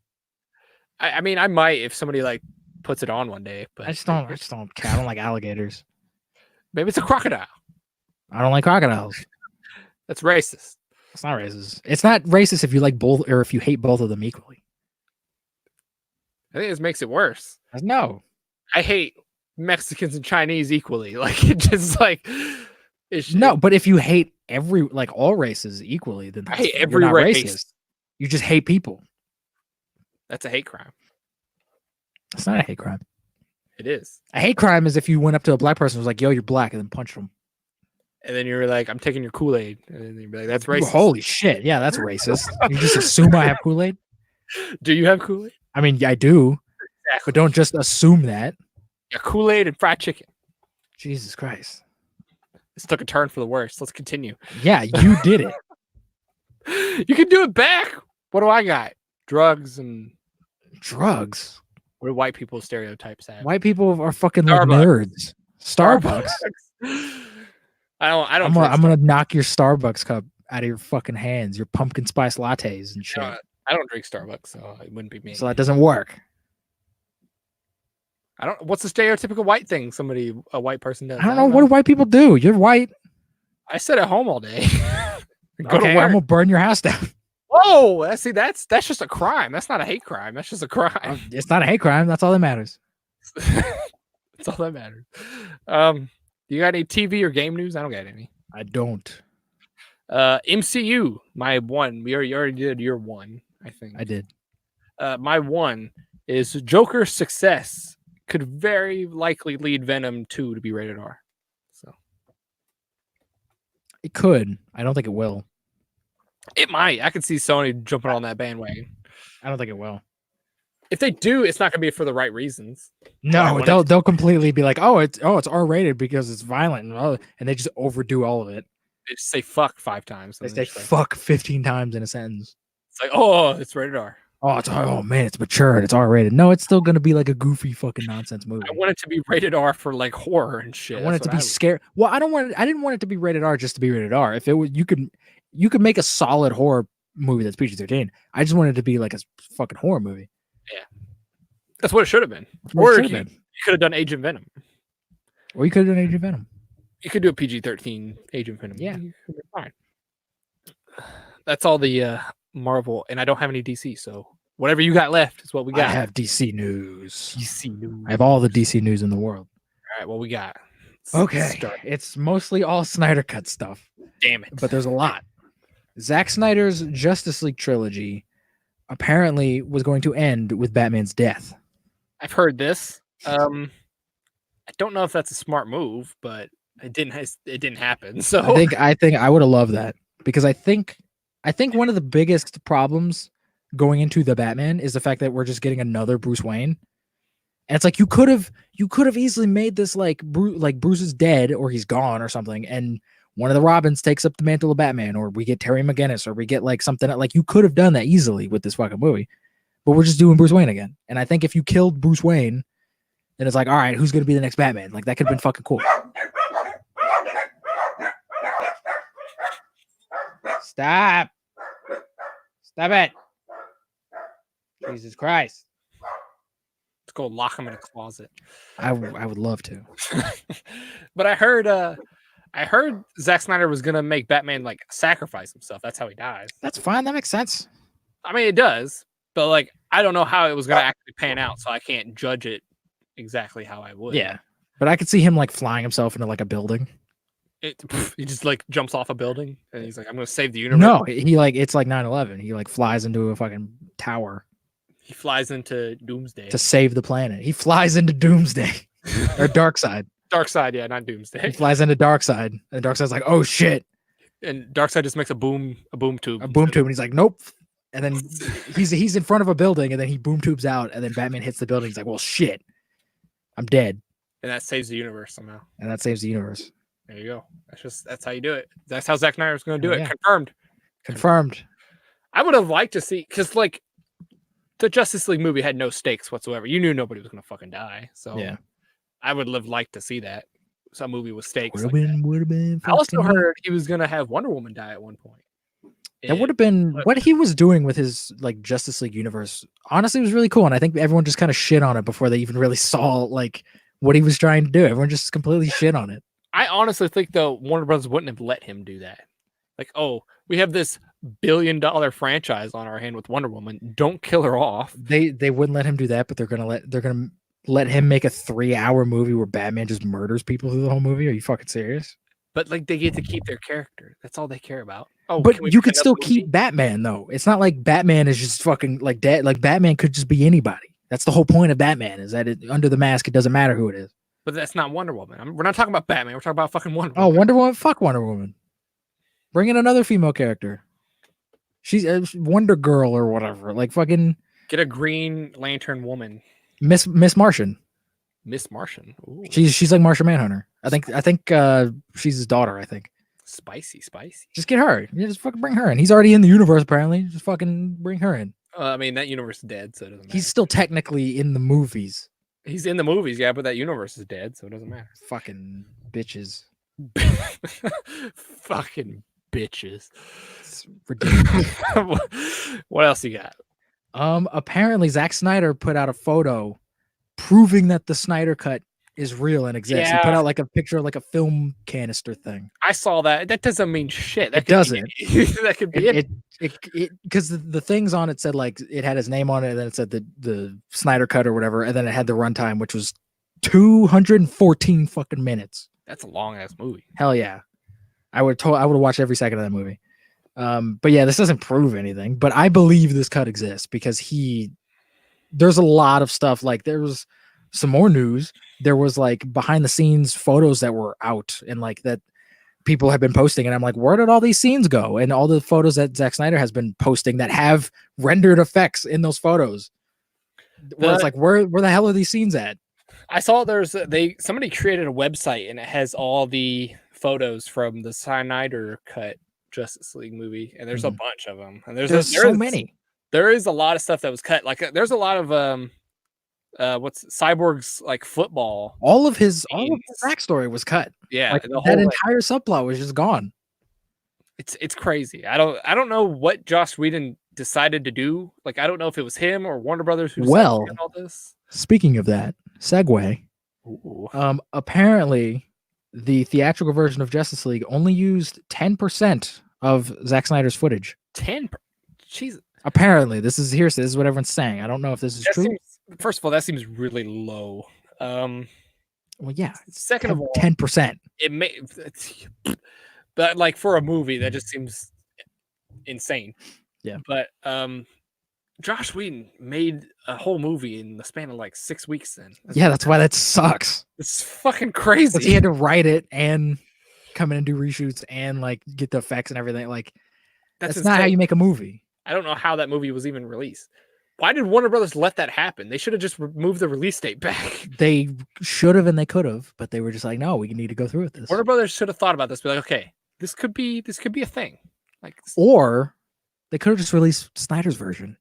I mean, I might if somebody like puts it on one day, but I just don't care. I don't like alligators. Maybe it's a crocodile. I don't like crocodiles. That's racist. It's not racist. It's not racist if you like both or if you hate both of them equally. I think this makes it worse. No. I hate Mexicans and Chinese equally. Like it just like no, but if you hate all races equally, then I hate every race. Racist. You just hate people. That's a hate crime. It's not a hate crime. It is. A hate crime is if you went up to a black person and was like, yo, you're black, and then punched them. And then you're like, I'm taking your Kool-Aid. And then you'd be like, that's racist. Holy shit. Yeah, that's racist. You just assume I have Kool-Aid? Do you have Kool-Aid? I mean, yeah, I do. Exactly. But don't just assume that. Yeah, Kool-Aid and fried chicken. Jesus Christ. This took a turn for the worse. Let's continue. Yeah, you did it. You can do it back. What do I got? Drugs. What do white people stereotypes have? White people are fucking like nerds. Starbucks. I don't. I'm gonna knock your Starbucks cup out of your fucking hands. Your pumpkin spice lattes and shit. I don't drink Starbucks, so it wouldn't be me. So that doesn't work. What's the stereotypical white thing a white person does? I don't know. What do white people do? You're white. I sit at home all day. Go Okay, to work. I'm gonna burn your house down. Whoa, that's just a crime. That's not a hate crime. That's just a crime. It's not a hate crime. That's all that matters. That's all that matters. You got any TV or game news? I don't got any. I don't. MCU, my one. You already did your one, I think. I did. My one is Joker's success could very likely lead Venom 2 to be rated R. So It could. I don't think it will. it might. I could see Sony jumping on that bandwagon. I don't think it will. If they do, it's not going to be for the right reasons. No, they'll completely be like, it's R-rated because it's violent, and they just overdo all of it. They just say fuck 5 times. They say fuck 15 times in a sentence. It's like, oh, it's rated R. Oh man, it's mature and it's R-rated. No, it's still gonna be like a goofy fucking nonsense movie. I want it to be rated R for like horror and shit. I want it to be scary. Well, I didn't want it to be rated R just to be rated R. If it was, you could make a solid horror movie that's PG-13. I just wanted it to be like a fucking horror movie. Yeah, that's what it should have been. Or you could have done Agent Venom. Or you could have done Agent Venom. You could do a PG-13 Agent Venom. Yeah, fine. That's all the Marvel, and I don't have any DC, so whatever you got left is what we got. I have DC news. DC news. I have all the DC news in the world. All right, what we got? Okay, it's mostly all Snyder Cut stuff. Damn it! But there's a lot. Zack Snyder's Justice League trilogy apparently was going to end with Batman's death. I've heard this. I don't know if that's a smart move, but it didn't happen. So I think I would have loved that, because I think one of the biggest problems going into the Batman is the fact that we're just getting another Bruce Wayne. And it's like you could have easily made this like Bruce is dead or he's gone or something, and one of the Robins takes up the mantle of Batman, or we get Terry McGinnis, or we get like something like, you could have done that easily with this fucking movie. But we're just doing Bruce Wayne again. And I think if you killed Bruce Wayne, then it's like, all right, who's going to be the next Batman? Like, that could have been fucking cool. Stop it. Jesus Christ. Let's go lock him in a closet. I would love to. But I heard Zack Snyder was going to make Batman like sacrifice himself. That's how he dies. That's fine. That makes sense. I mean, it does. But like, I don't know how it was going to actually pan out, so I can't judge it exactly how I would. Yeah. But I could see him like flying himself into like a building. He just like jumps off a building and he's like, I'm going to save the universe. No, he like, it's like 9/11. He like flies into a fucking tower. He flies into Doomsday to save the planet. He flies into Doomsday or Darkseid. Darkseid, yeah, not Doomsday. He flies into Darkseid, and Darkseid's like, "Oh shit!" And Darkseid just makes a boom tube, and he's like, "Nope." And then he's in front of a building, and then he boom tubes out, and then Batman hits the building. He's like, "Well, shit, I'm dead." And that saves the universe somehow. And that saves the universe. There you go. That's how you do it. That's how Zack Snyder's going to do it. Confirmed. I would have liked to see, because like the Justice League movie had no stakes whatsoever. You knew nobody was going to fucking die. So yeah, I would have liked to see that. Some movie with stakes. Would have been. I also heard he was going to have Wonder Woman die at one point. That would have been what he was doing with his like Justice League universe. Honestly, it was really cool, and I think everyone just kind of shit on it before they even really saw like what he was trying to do. Everyone just completely shit on it. I honestly think though Warner Brothers wouldn't have let him do that. Like, oh, we have this $1 billion franchise on our hand with Wonder Woman. Don't kill her off. They wouldn't let him do that, but they're gonna let him make a 3-hour movie where Batman just murders people through the whole movie. Are you fucking serious? But like they get to keep their character. That's all they care about. Oh, but you could still keep Batman though. It's not like Batman is just fucking like dead. Like Batman could just be anybody. That's the whole point of Batman, is that under the mask, it doesn't matter who it is. But that's not Wonder Woman. We're not talking about Batman. We're talking about fucking Wonder Woman. Oh, Wonder Woman. Fuck Wonder Woman. Bring in another female character. She's Wonder Girl or whatever. Like fucking get a Green Lantern woman. Miss Martian. Miss Martian. Ooh. She's like Martian Manhunter. I think she's his daughter. I think. Spicy. Just get her. You just fucking bring her in. He's already in the universe apparently. Just fucking bring her in. I mean that universe is dead, so it doesn't matter. He's still technically in the movies. He's in the movies, yeah, but that universe is dead, so it doesn't matter. Fucking bitches. Fucking bitches. It's ridiculous. What else you got? Apparently Zack Snyder put out a photo proving that the Snyder Cut is real and exists. He put out like a picture of like a film canister thing. I saw that. That doesn't mean shit. That It doesn't. That could be it. Because the things on it said like it had his name on it, and then it said the Snyder Cut or whatever, and then it had the runtime, which was 214 fucking minutes. That's a long ass movie. Hell yeah, I would have watched every second of that movie. But yeah, this doesn't prove anything. But I believe this cut exists because there's a lot of stuff. Like there was some more news. There was like behind the scenes photos that were out and like that people have been posting. And I'm like, where did all these scenes go? And all the photos that Zack Snyder has been posting that have rendered effects in those photos. Where it's like, where the hell are these scenes at? I saw somebody created a website and it has all the photos from the Snyder Cut Justice League movie. And there's a bunch of them. And there's so many. There is a lot of stuff that was cut. Like there's a lot of what's Cyborg's like football. All of his backstory was cut. Yeah, like, that entire subplot was just gone. It's crazy. I don't know what Joss Whedon decided to do. Like I don't know if it was him or Warner Brothers who all this. Speaking of that, segue. Ooh. Apparently, the theatrical version of Justice League only used 10% of Zack Snyder's footage. 10%. Jesus. Apparently, this is hearsay. This is what everyone's saying. I don't know if this is true. First of all, that seems really low. Well, yeah. Second of all, 10%. But like for a movie, that just seems insane. Yeah. But Joss Whedon made a whole movie in the span of like 6 weeks. Then that's why that sucks. It's fucking crazy. He had to write it and come in and do reshoots and like get the effects and everything. Like that's not how you make a movie. I don't know how that movie was even released. Why did Warner Brothers let that happen? They should have just moved the release date back. They should have and they could have, but they were just like, no, we need to go through with this. Warner Brothers should have thought about this. Be like, okay, this could be a thing. Like, or they could have just released Snyder's version.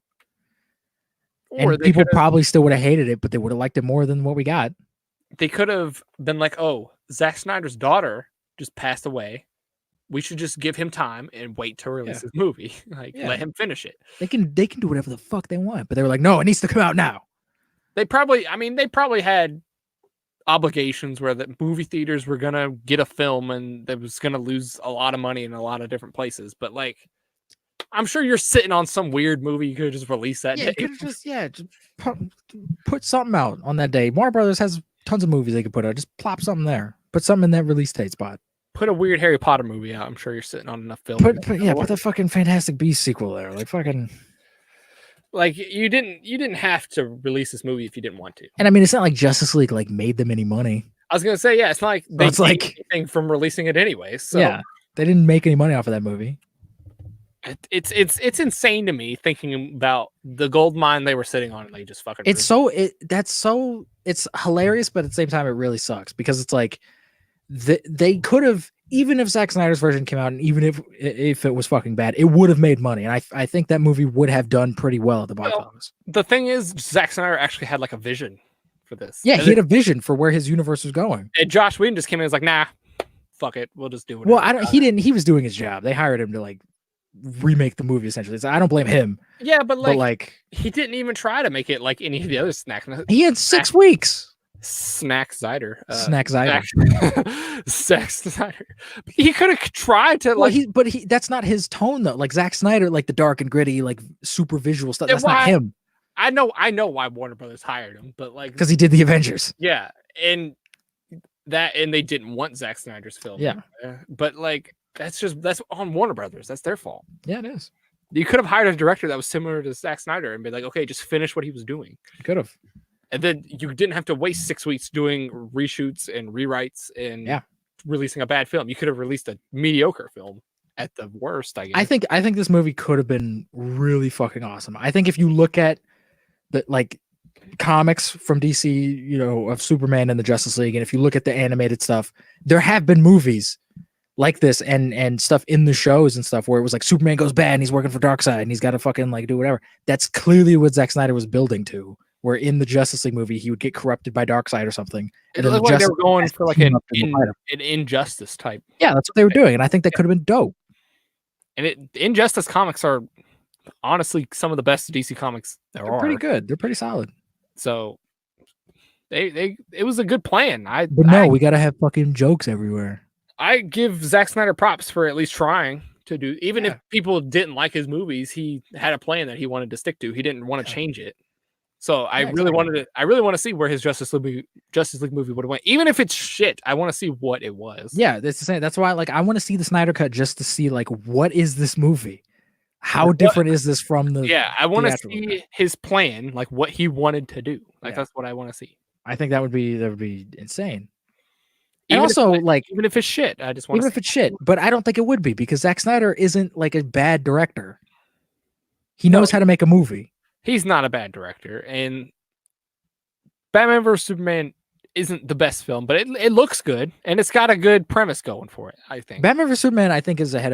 Or and people probably still would have hated it, but they would have liked it more than what we got. They could have been like, oh, Zack Snyder's daughter just passed away. We should just give him time and wait to release his movie. Like, let him finish it. They can do whatever the fuck they want, but they were like, no, it needs to come out now. They probably had obligations where the movie theaters were gonna get a film and that was gonna lose a lot of money in a lot of different places. But like, I'm sure you're sitting on some weird movie. You could just release that day. Just put something out on that day. Warner Brothers has tons of movies they could put out. Just plop something there. Put something in that release date spot. Put a weird Harry Potter movie out. I'm sure you're sitting on enough film. Put the fucking Fantastic Beasts sequel there. Like fucking. Like you didn't have to release this movie if you didn't want to. And I mean, it's not like Justice League like made them any money. I was gonna say, yeah, it's not like they made anything from releasing it anyway. So yeah, they didn't make any money off of that movie. It's insane to me thinking about the gold mine they were sitting on and they just fucking. It's hilarious, but at the same time, it really sucks because it's like. They could have, even if Zack Snyder's version came out and even if it was fucking bad, it would have made money. And I think that movie would have done pretty well at the box office. The thing is, Zack Snyder actually had like a vision for this. Yeah, he had a vision for where his universe was going. And Joss Whedon just came in and was like, nah, fuck it. We'll just do it. Well, he was doing his job. They hired him to like remake the movie essentially. So I don't blame him. Yeah, but like he didn't even try to make it like any of the other snacks. He had 6 weeks. Snack Snyder. Snack Snyder. Sex Snyder. He could have tried to that's not his tone though. Like Zack Snyder, like the dark and gritty, like super visual stuff. That's not him. I know why Warner Brothers hired him, but like because he did the Avengers. Yeah, and they didn't want Zack Snyder's film. Yeah, but like that's on Warner Brothers. That's their fault. Yeah, it is. You could have hired a director that was similar to Zack Snyder and be like, okay, just finish what he was doing. You could have. And then you didn't have to waste 6 weeks doing reshoots and rewrites and releasing a bad film. You could have released a mediocre film at the worst, I guess. I think this movie could have been really fucking awesome. I think if you look at the like comics from DC, you know, of Superman and the Justice League, and if you look at the animated stuff, there have been movies like this and stuff in the shows and stuff where it was like Superman goes bad and he's working for Darkseid and he's got to fucking like do whatever. That's clearly what Zack Snyder was building to. Where in the Justice League movie, he would get corrupted by Darkseid or something. And then like they were going for like an Injustice type. Yeah, that's what they were doing. And I think that could have been dope. And Injustice comics are honestly some of the best DC comics there are. They're pretty good. They're pretty solid. So It was a good plan. But no, we gotta have fucking jokes everywhere. I give Zack Snyder props for at least trying to do, even if Yeah. people didn't like his movies, he had a plan that he wanted to stick to. He didn't want to change it. So I really want to see where his Justice League movie would have went. Even if it's shit, I want to see what it was. Yeah, that's the same. That's why like I want to see the Snyder Cut just to see like what is this movie? How different is this from the I want to theatrical see cut? his plan, like what he wanted to do. Like Yeah. that's what I want to see. I think that would be insane. And Even also, if, like, even if it's shit, I just want even to if it's shit, but I don't think it would be because Zack Snyder isn't like a bad director. He knows how to make a movie. He's not a bad director, and Batman vs Superman isn't the best film, but it looks good and it's got a good premise going for it. I think Batman vs Superman, I think, was ahead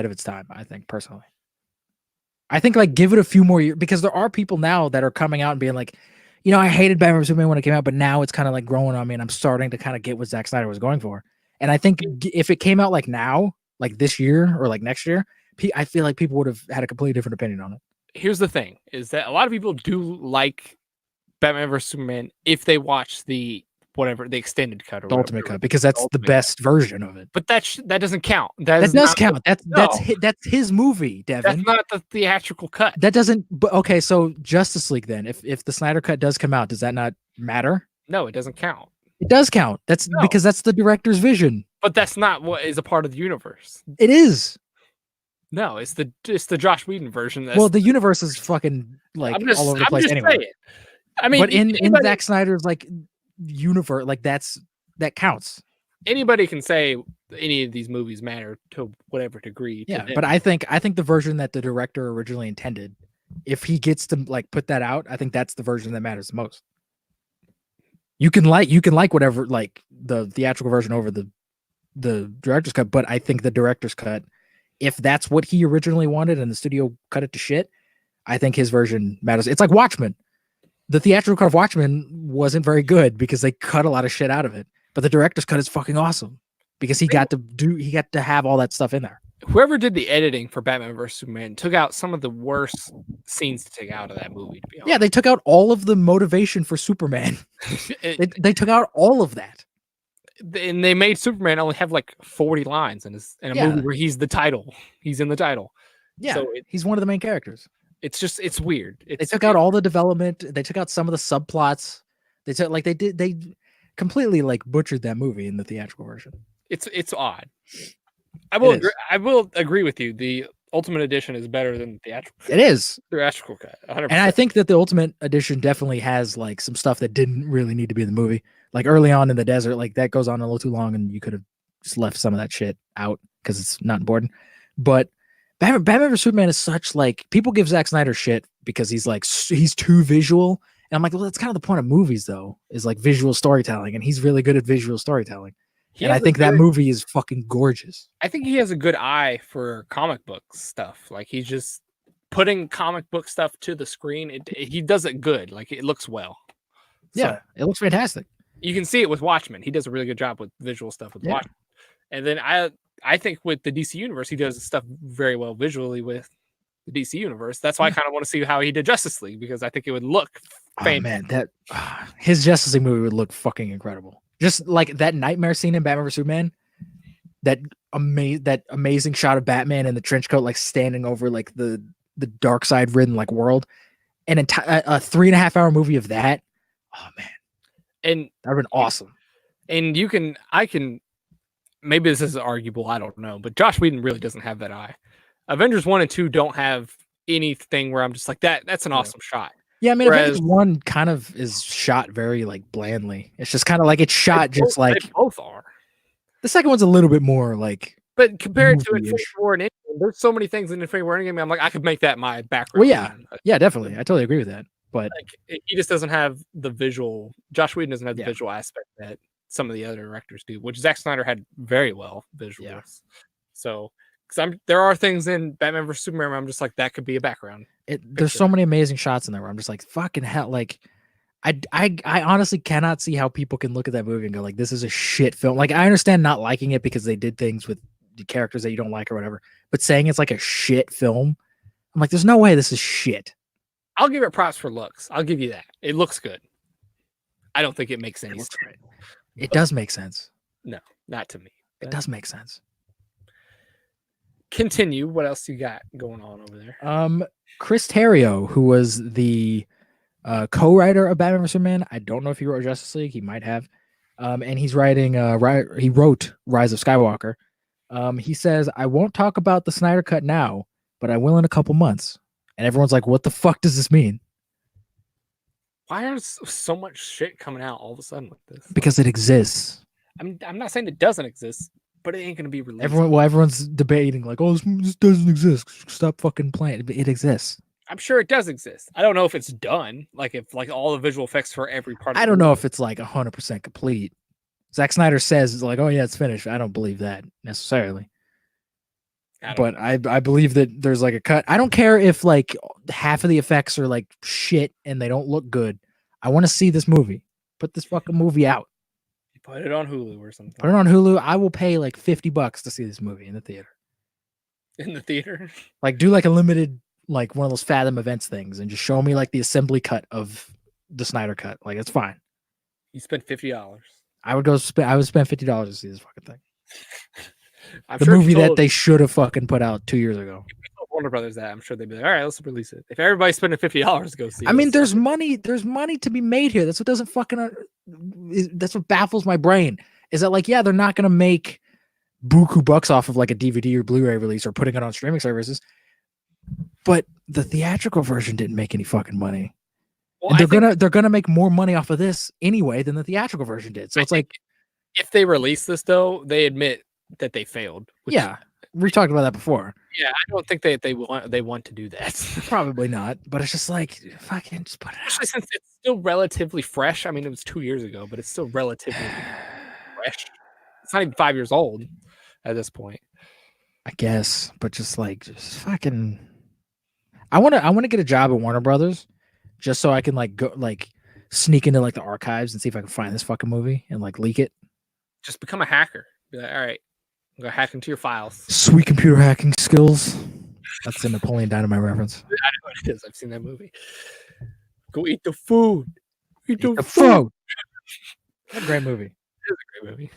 of its time. I think personally, I think like give it a few more years because there are people now that are coming out and being like, you know, I hated Batman vs Superman when it came out, but now it's kind of like growing on me, and I'm starting to kind of get what Zack Snyder was going for. And I think if it came out like now, like this year or like next year, I feel like people would have had a completely different opinion on it. Here's the thing: is that a lot of people do like Batman vs Superman if they watch the extended cut or The ultimate cut, because that's the best version of it. But that doesn't count. That does count. That's his movie, Devin. That's not the theatrical cut. That doesn't. But okay, so Justice League then, if the Snyder Cut does come out, does that not matter? No, it doesn't count. It does count. That's because that's the director's vision. But that's not what is a part of the universe. It is. No, it's the Josh Whedon version. Well, the universe is fucking like all over the place anyway. Saying. I mean, but in Zack Snyder's like universe, like that counts. Anybody can say any of these movies matter to whatever degree. Yeah, but I think the version that the director originally intended, if he gets to like put that out, I think that's the version that matters the most. You can like whatever, like the theatrical version over the director's cut, but I think the director's cut, if that's what he originally wanted and the studio cut it to shit, I think his version matters. It's like Watchmen. The theatrical cut of Watchmen wasn't very good because they cut a lot of shit out of it, but the director's cut is fucking awesome because he got to have all that stuff in there. Whoever did the editing for Batman vs Superman took out some of the worst scenes to take out of that movie, to be honest. Yeah, they took out all of the motivation for Superman. they took out all of that. And they made Superman only have like 40 lines in a movie where he's the title. He's in the title. Yeah, so he's one of the main characters. It's weird. They took out all the development. They took out some of the subplots. They completely like butchered that movie in the theatrical version. It's odd. I will agree with you. The Ultimate Edition is better than the theatrical. It is theatrical cut, 100%. And I think that the Ultimate Edition definitely has like some stuff that didn't really need to be in the movie. Like early on in the desert, like that goes on a little too long, and you could have just left some of that shit out because it's not important. But Batman vs Superman is such like, people give Zack Snyder shit because he's too visual, and I'm like, well, that's kind of the point of movies though, is like visual storytelling, and he's really good at visual storytelling. And I think that movie is fucking gorgeous. I think he has a good eye for comic book stuff. Like he's just putting comic book stuff to the screen. He does it good. Like it looks well. Yeah, it looks fantastic. You can see it with Watchmen. He does a really good job with visual stuff with Watchmen. And then I think with the DC universe, he does stuff very well visually with the DC universe. That's why I kind of want to see how he did Justice League, because I think it would look man, his Justice League movie would look fucking incredible. Just like that nightmare scene in Batman vs Superman, that amazing shot of Batman in the trench coat, like standing over like the dark side ridden like world, and a 3.5 hour movie of that. Oh man, and that would have been awesome. And I can, maybe this is arguable, I don't know, but Josh Whedon really doesn't have that eye. Avengers 1 and 2 don't have anything where I'm just like, that's an awesome shot. Yeah, I mean, Avengers 1 kind of is shot very like blandly. It's just kind of like it's shot just like they both are. The second one's a little bit more like, but compared to Infinity War and Endgame, there's so many things in Infinity War and Endgame. I'm like, I could make that my background. Well, yeah, definitely, I totally agree with that. But like, he just doesn't have the visual. Josh Whedon doesn't have the visual aspect that some of the other directors do, which Zack Snyder had very well visuals. Yeah. So, because there are things in Batman vs Superman where I'm just like, that could be a background. There's so many amazing shots in there where I'm just like, fucking hell, like I honestly cannot see how people can look at that movie and go like, this is a shit film. Like, I understand not liking it because they did things with the characters that you don't like or whatever, but saying it's like a shit film, I'm like, there's no way this is shit. I'll give it props for looks. I'll give you that. It looks good. I don't think it makes any sense. Right. It does make sense. No, not to me. It does make sense. Continue. What else you got going on over there? Chris Terrio, who was the co-writer of Batman vs Superman. I don't know if he wrote Justice League. He might have. And he's writing. He wrote Rise of Skywalker. He says, "I won't talk about the Snyder Cut now, but I will in a couple months." And everyone's like, "What the fuck does this mean?" Why is so much shit coming out all of a sudden with this? Because it exists. I'm not saying it doesn't exist, but it ain't gonna be released. Everyone's debating like, "Oh, this doesn't exist. Stop fucking playing." It exists. I'm sure it does exist. I don't know if it's done. Like if like all the visual effects for every part. I don't know if it's like 100% complete. Zack Snyder says it's like, "Oh yeah, it's finished." I don't believe that necessarily. But I believe that there's like a cut. I don't care if like half of the effects are like shit and they don't look good. I want to see this movie. Put this fucking movie out. You put it on Hulu or something. Put it on Hulu. I will pay like $50 to see this movie in the theater. In the theater? Like do like a limited, like one of those Fathom events things and just show me like the assembly cut of the Snyder Cut. Like it's fine. You spent $50. I would spend $50 to see this fucking thing. I'm the sure movie that they should have fucking put out 2 years ago. Warner Brothers that, I'm sure they'd be like, all right, let's release it. If everybody's spending $50 to go see it. I mean, there's money to be made here. That's what doesn't fucking that's what baffles my brain. Is that like, yeah, they're not gonna make buku bucks off of like a DVD or Blu-ray release or putting it on streaming services. But the theatrical version didn't make any fucking money. Well, and they're gonna make more money off of this anyway than the theatrical version did. So it's like, if they release this though, they admit that they failed. Yeah, we talked about that before. Yeah, I don't think they want to do that. Probably not. But it's just like, fucking just put it out. Especially since it's still relatively fresh. I mean, it was 2 years ago, but it's still relatively fresh. It's not even 5 years old at this point. I guess, but just fucking. I want to get a job at Warner Brothers. Just so I can like go like sneak into like the archives and see if I can find this fucking movie and like leak it. Just become a hacker. Be like, all right, I'm gonna hack into your files. Sweet computer hacking skills. That's a Napoleon Dynamite reference. I know what it is. I've seen that movie. Go eat the food. Eat the food. What a great movie. It is a great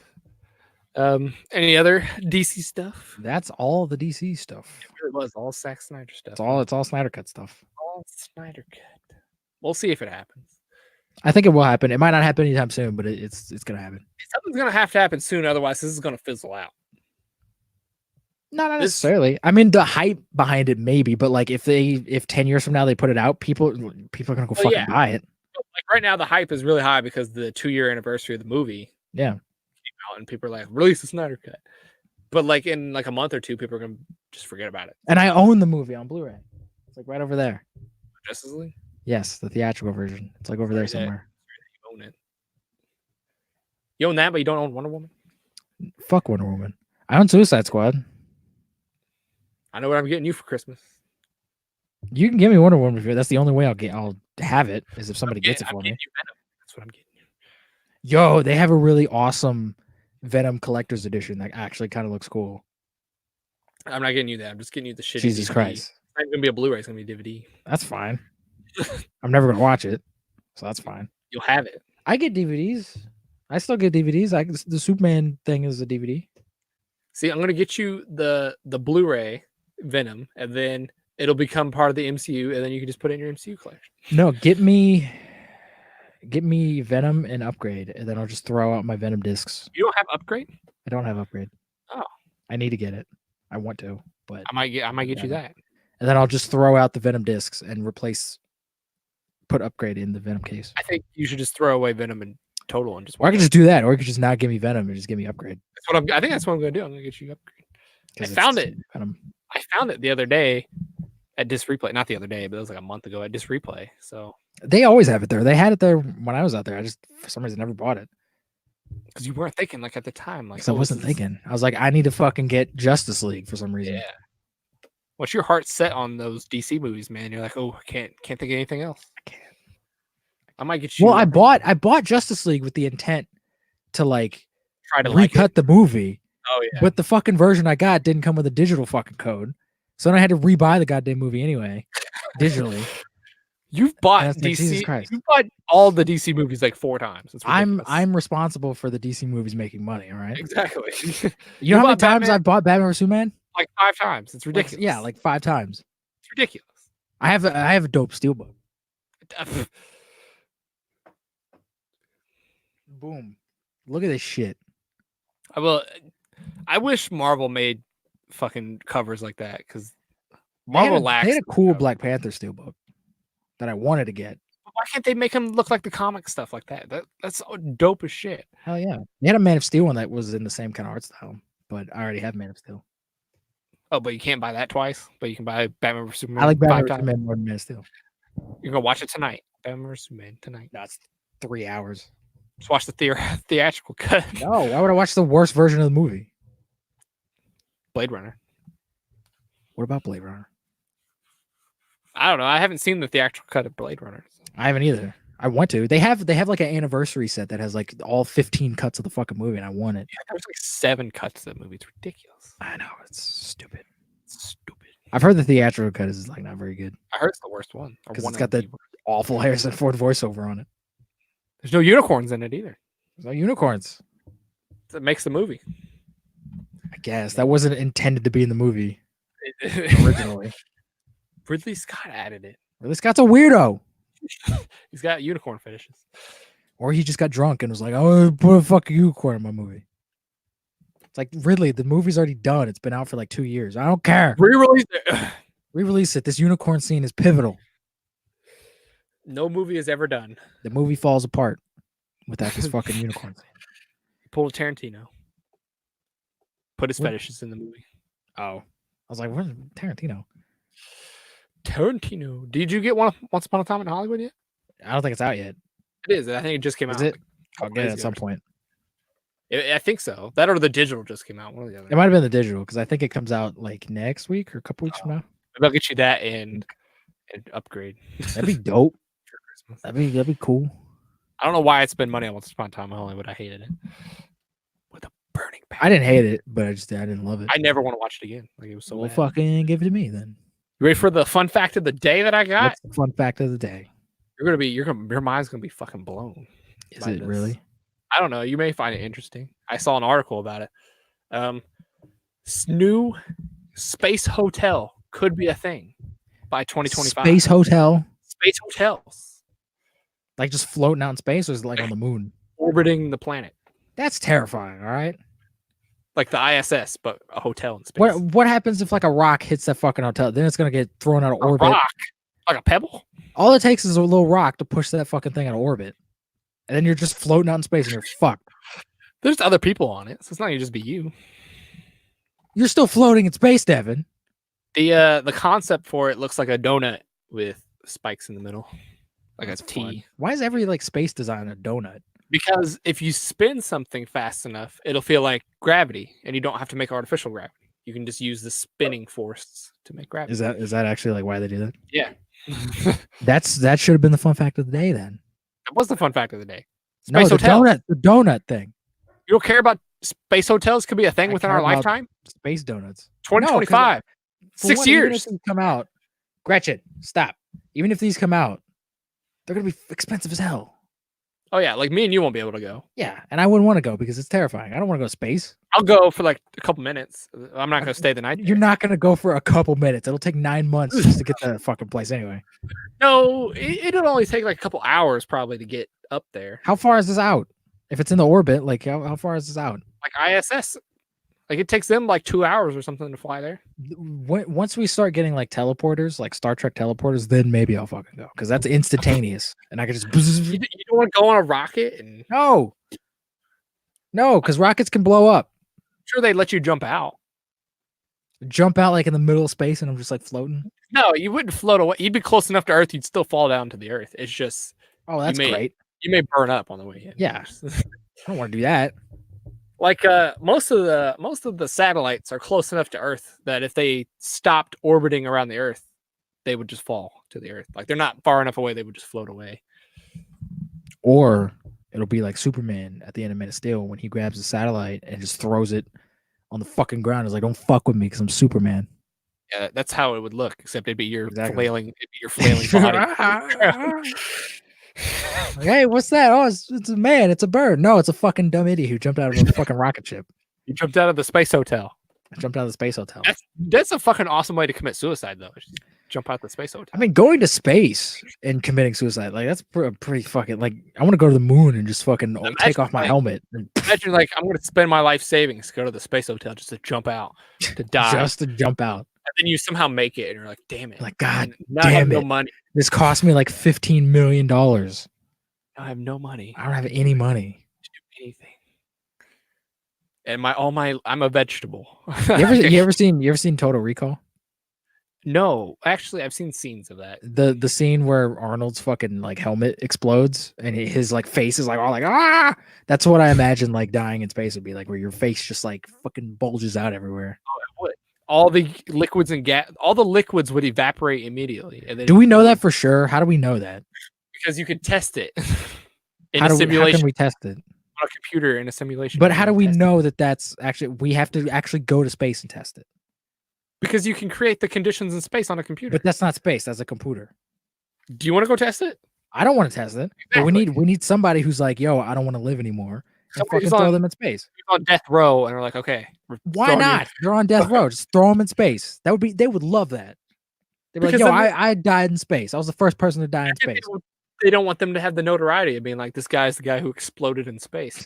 movie. Any other DC stuff? That's all the DC stuff. It really was all Zack Snyder stuff. It's all Snyder Cut stuff. All Snyder Cut. We'll see if it happens. I think it will happen. It might not happen anytime soon, but it's gonna happen. Something's gonna have to happen soon, otherwise this is gonna fizzle out. No, not necessarily. I mean, the hype behind it maybe, but like if 10 years from now they put it out, people are gonna go fucking buy it. Like right now, the hype is really high because the 2-year anniversary of the movie. Yeah, came out and people are like, release the Snyder Cut. But like in like a month or two, people are gonna just forget about it. And I own the movie on Blu-ray. It's like right over there. Justice League. Yes, the theatrical version. It's like over there somewhere. You own it. You own that, but you don't own Wonder Woman? Fuck Wonder Woman. I own Suicide Squad. I know what I'm getting you for Christmas. You can give me Wonder Woman. That's the only way I'll have it is if somebody gets it for me. That's what I'm getting you. Yo, they have a really awesome Venom collector's edition that actually kind of looks cool. I'm not getting you that. I'm just getting you the shitty Jesus DVD. Christ. It's not gonna be a Blu-ray. It's gonna be a DVD. That's fine. I'm never gonna watch it, so that's fine. You'll have it. I get DVDs. I still get DVDs. The Superman thing is a DVD. See, I'm gonna get you the Blu-ray Venom, and then it'll become part of the MCU, and then you can just put it in your MCU collection. No, get me Venom and Upgrade, and then I'll just throw out my Venom discs. You don't have Upgrade? I don't have Upgrade. Oh, I need to get it. I want to, but I might get you that. And then I'll just throw out the Venom discs and put Upgrade in the Venom case. I think you should just throw away Venom in total and just. Or I could just do that, or you could just not give me Venom and just give me Upgrade. I think that's what I'm gonna do. I'm gonna get you Upgrade. I found it. Venom. I found it the other day at Disc Replay. Not the other day, but it was like a month ago at Disc Replay. So they always have it there. They had it there when I was out there. I just for some reason never bought it. Because you weren't thinking like at the time. Like I wasn't thinking. I was like, I need to fucking get Justice League for some reason. Yeah. What's your heart set on those DC movies, man? You're like, oh, I can't think of anything else. I can't. I might get you. Well, I bought Justice League with the intent to like try to recut the movie. Oh yeah. But the fucking version I got didn't come with a digital fucking code. So then I had to rebuy the goddamn movie anyway, digitally. You've bought And it's like, Jesus DC. Christ. You've bought all the DC movies like 4 times. It's ridiculous. I'm responsible for the DC movies making money. All right. exactly. You know how many bought times Batman I've bought Batman vs Superman? like 5 times. It's Like, ridiculous. yeah, like 5 times. it's ridiculous. I have a dope steelbook. Boom. Look at this shit. I wish Marvel made fucking covers like that because They had Marvel a- lacks. They had a cool Black Panther steelbook that I wanted to get. Why can't they make him look like the comic stuff like that? That's so dope as shit. Hell yeah. They had a Man of Steel one that was in the same kind of art style, but I already have Man of Steel. Oh, but you can't buy that twice. But you can buy Batman vs Superman. I like 5 Batman vs times. Superman more than Man of Steel. You're gonna watch it tonight. Batman vs Superman tonight. No, it's 3 hours. Just watch the theatrical cut. No, why would I watch the worst version of the movie? Blade Runner. What about Blade Runner? I don't know. I haven't seen the theatrical cut of Blade Runner. So. I haven't either. I want to. They have like an anniversary set that has like all 15 cuts of the fucking movie, and I want it. Yeah, there's like 7 cuts of that movie. It's ridiculous. I know, it's stupid. It's stupid. I've heard the theatrical cut is like not very good I heard it's the worst one. Or because one it's got of the the awful Harrison Ford voiceover on it. There's no unicorns in it either. There's no unicorns. That makes the movie. I guess that wasn't intended to be in the movie originally. Ridley Scott added it. Ridley Scott's a weirdo. He's got unicorn fetishes. Or he just got drunk and was like, "Oh, put a fucking unicorn in my movie." It's like, Ridley, the movie's already done. It's been out for like 2 years. I don't care. Re-release it. Re-release it. This unicorn scene is pivotal. No movie is ever done. The movie falls apart without this fucking unicorn scene. Pull Tarantino. Put his What? fetishes in the movie. Oh. I was like, where's Tarantino? Tarantino. Did you get Once Upon a Time in Hollywood yet? I don't think it's out yet. It is. I think it just came Is out. it? like, a I'll couple get it days at ago some or point. something. I think so. That or the digital just came out. One or the other. It might have been the digital because I think it comes out like next week or a couple weeks from now. Maybe I'll get you that and upgrade. That'd be dope. for Christmas. That'd be cool. I don't know why I spent money on Once Upon a Time in Hollywood. I hated it. With a burning passion. I didn't hate it, but I didn't love it. I never want to watch it again. Like it was so Well, bad. fucking give it to me then. You ready for the fun fact of the day that I got? What's the fun fact of the day? Your mind's gonna be fucking blown. Is by it this. really? I don't know. You may find it interesting. I saw an article about it. New space hotel could be a thing by 2025. Space hotel, Space hotels like just floating out in space, or is it like on the moon? orbiting the planet, That's terrifying. All right. like the ISS, but a hotel in space. What happens if like a rock hits that fucking hotel? Then it's gonna get thrown out of A orbit. rock, like a pebble. All it takes is a little rock to push that fucking thing out of orbit, and then you're just floating out in space and you're fucked. There's other people on it, so it's not gonna just be you. You're still floating in space, Devin. The concept for it looks like a donut with spikes in the middle, like That's a T. fun. Why is every like space design a donut? Because if you spin something fast enough, it'll feel like gravity, and you don't have to make artificial gravity. You can just use the spinning force to make gravity. Is that actually like why they do that? Yeah. That should have been the fun fact of the day then. That was the fun fact of the day. No, Space the hotels. donut thing. You don't care about space hotels? Could be a thing I within care our about lifetime. Space donuts. 2025. For 6 what, even years. if these come out, Gretchen, stop. Even if these come out, they're gonna be expensive as hell. Oh yeah, like me and you won't be able to go. Yeah, and I wouldn't want to go because it's terrifying. I don't want to go to space. I'll go for like a couple minutes. I'm not gonna stay the night. You're there. not gonna go for a couple minutes. It'll take 9 months just to get to the fucking place anyway. No, it'll only take like a couple hours probably to get up there. How far is this out? If it's in the orbit, like how far is this out? Like ISS, like it takes them like 2 hours or something to fly there. Once we start getting like teleporters, like Star Trek teleporters, then maybe I'll fucking go because that's instantaneous, and I can just You don't want to go on a rocket, and I'm no, because rockets can blow up, sure they let you jump out. jump out like in the middle of space, and I'm just like floating. No, you wouldn't float away. You'd be close enough to Earth, you'd still fall down to the Earth. It's just Oh, that's may- great. you may burn up on the way in. Yeah. I don't want to do that. Like most of the satellites are close enough to Earth that if they stopped orbiting around the Earth, they would just fall to the Earth. Like they're not far enough away; they would just float away. Or it'll be like Superman at the end of Man of Steel when he grabs a satellite and just throws it on the fucking ground. It's like, don't fuck with me because I'm Superman. Yeah, that's how it would look. Except it'd be your Exactly. flailing body. Like, hey, what's that? Oh, it's a man. It's a bird. No, it's a fucking dumb idiot who jumped out of a fucking rocket ship. You jumped out of the space hotel. I jumped out of the space hotel. That's a fucking awesome way to commit suicide, though. Just jump out the space hotel. I mean, going to space and committing suicide, like that's pretty fucking like. I want to go to the moon and just fucking take off my helmet. And imagine like I'm going to spend my life savings to go to the space hotel just to jump out, to die, just to jump out. And then you somehow make it, and you're like, "Damn it!" Like, God now I have damn no it! money. This cost me like $15 million. I have no money. I don't have any money to do anything. And I'm a vegetable. You ever seen Total Recall? No, actually, I've seen scenes of that. The scene where Arnold's fucking like helmet explodes and his like face is like all like ah. That's what I imagine like dying in space would be like, where your face just like fucking bulges out everywhere. Oh, it would. All the liquids and gas, all the liquids would evaporate immediately. And then do we know that for sure? How do we know that? Because you could test it how can we test it? On a computer in a simulation. But how do we know that that's actually, we have to actually go to space and test it? Because you can create the conditions in space on a computer. But that's not space, that's a computer. Do you want to go test it? I don't want to test it. Exactly. But we need somebody who's like, yo, I don't want to live anymore. And fucking throw them in space. On death row, and we're like, okay. Why not? They're on death row. Just throw them in space. They would love that. They'd be like, yo, I died in space. I was the first person to die in space. They don't want them to have the notoriety of being like, this guy's the guy who exploded in space.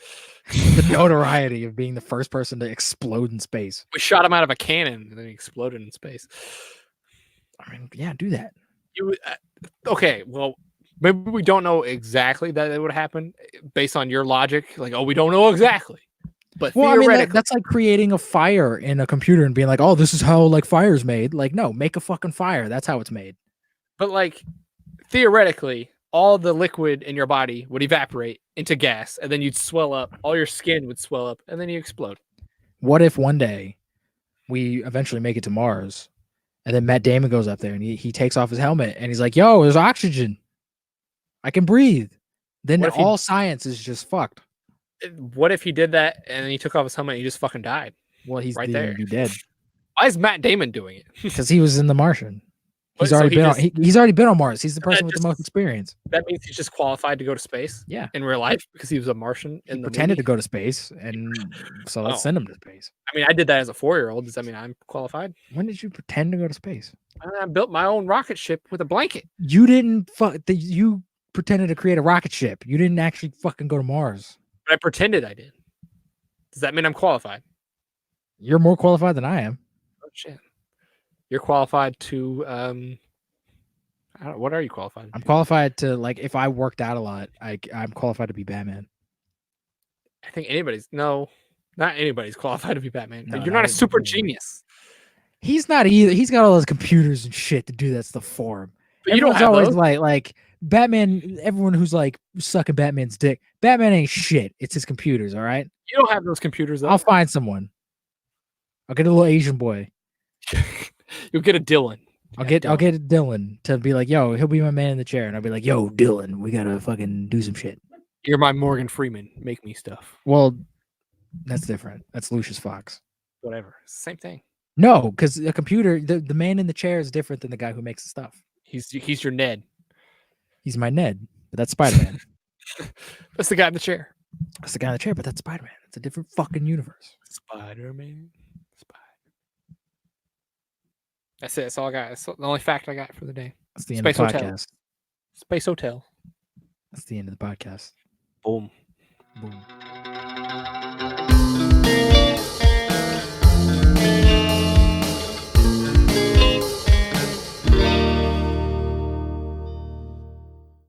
The notoriety of being the first person to explode in space. We shot him out of a cannon and then he exploded in space. I mean, yeah, do that. Okay, well, maybe we don't know exactly that it would happen based on your logic. Like, oh, we don't know exactly. But well, I mean, that's like creating a fire in a computer and being like, oh, this is how like fire's made. Like, no, make a fucking fire. That's how it's made. But like, theoretically, all the liquid in your body would evaporate into gas, and then you'd swell up. All your skin would swell up, and then you explode. What if one day we eventually make it to Mars, and then Matt Damon goes up there and he takes off his helmet and he's like, yo, there's oxygen. I can breathe. Then all science is just fucked. What if he did that and then he took off his helmet and he just fucking died? Well, he's right there. Be dead. Why is Matt Damon doing it? Because he was in The Martian. He's already been on Mars. He's the person with the most experience. That means he's just qualified to go to space. Yeah, in real life because he was a Martian. He pretended to go to space, and so let's send him to space. I mean, I did that as a 4-year-old. Does that mean I'm qualified? When did you pretend to go to space? I built my own rocket ship with a blanket. You didn't. You pretended to create a rocket ship. You didn't actually fucking go to Mars. But I pretended I did. Does that mean I'm qualified? You're more qualified than I am. Oh shit! You're qualified to what are you qualified? I'm qualified to, like, if I worked out a lot, I'm qualified to be Batman. I think not anybody's qualified to be Batman. No, you're not a super genius. He's not either. He's got all those computers and shit to do that stuff for him. But everyone's always like Batman. Everyone who's like sucking Batman's dick. Batman ain't shit. It's his computers. All right. You don't have those computers, though. I'll find someone. I'll get a little Asian boy. You'll get a Dylan. I'll get Dylan to be like, yo, he'll be my man in the chair, and I'll be like, yo, Dylan, we gotta fucking do some shit. You're my Morgan Freeman. Make me stuff. Well, that's different. That's Lucius Fox. Whatever. Same thing. No, because a computer, the man in the chair is different than the guy who makes the stuff. He's your Ned. He's my Ned, but that's Spider-Man. That's the guy in the chair. That's the guy in the chair, but that's Spider-Man. It's a different fucking universe. Spider-Man. That's it. That's all I got. That's the only fact I got for the day. That's the end of the podcast. Space Hotel. That's the end of the podcast. Boom. Boom.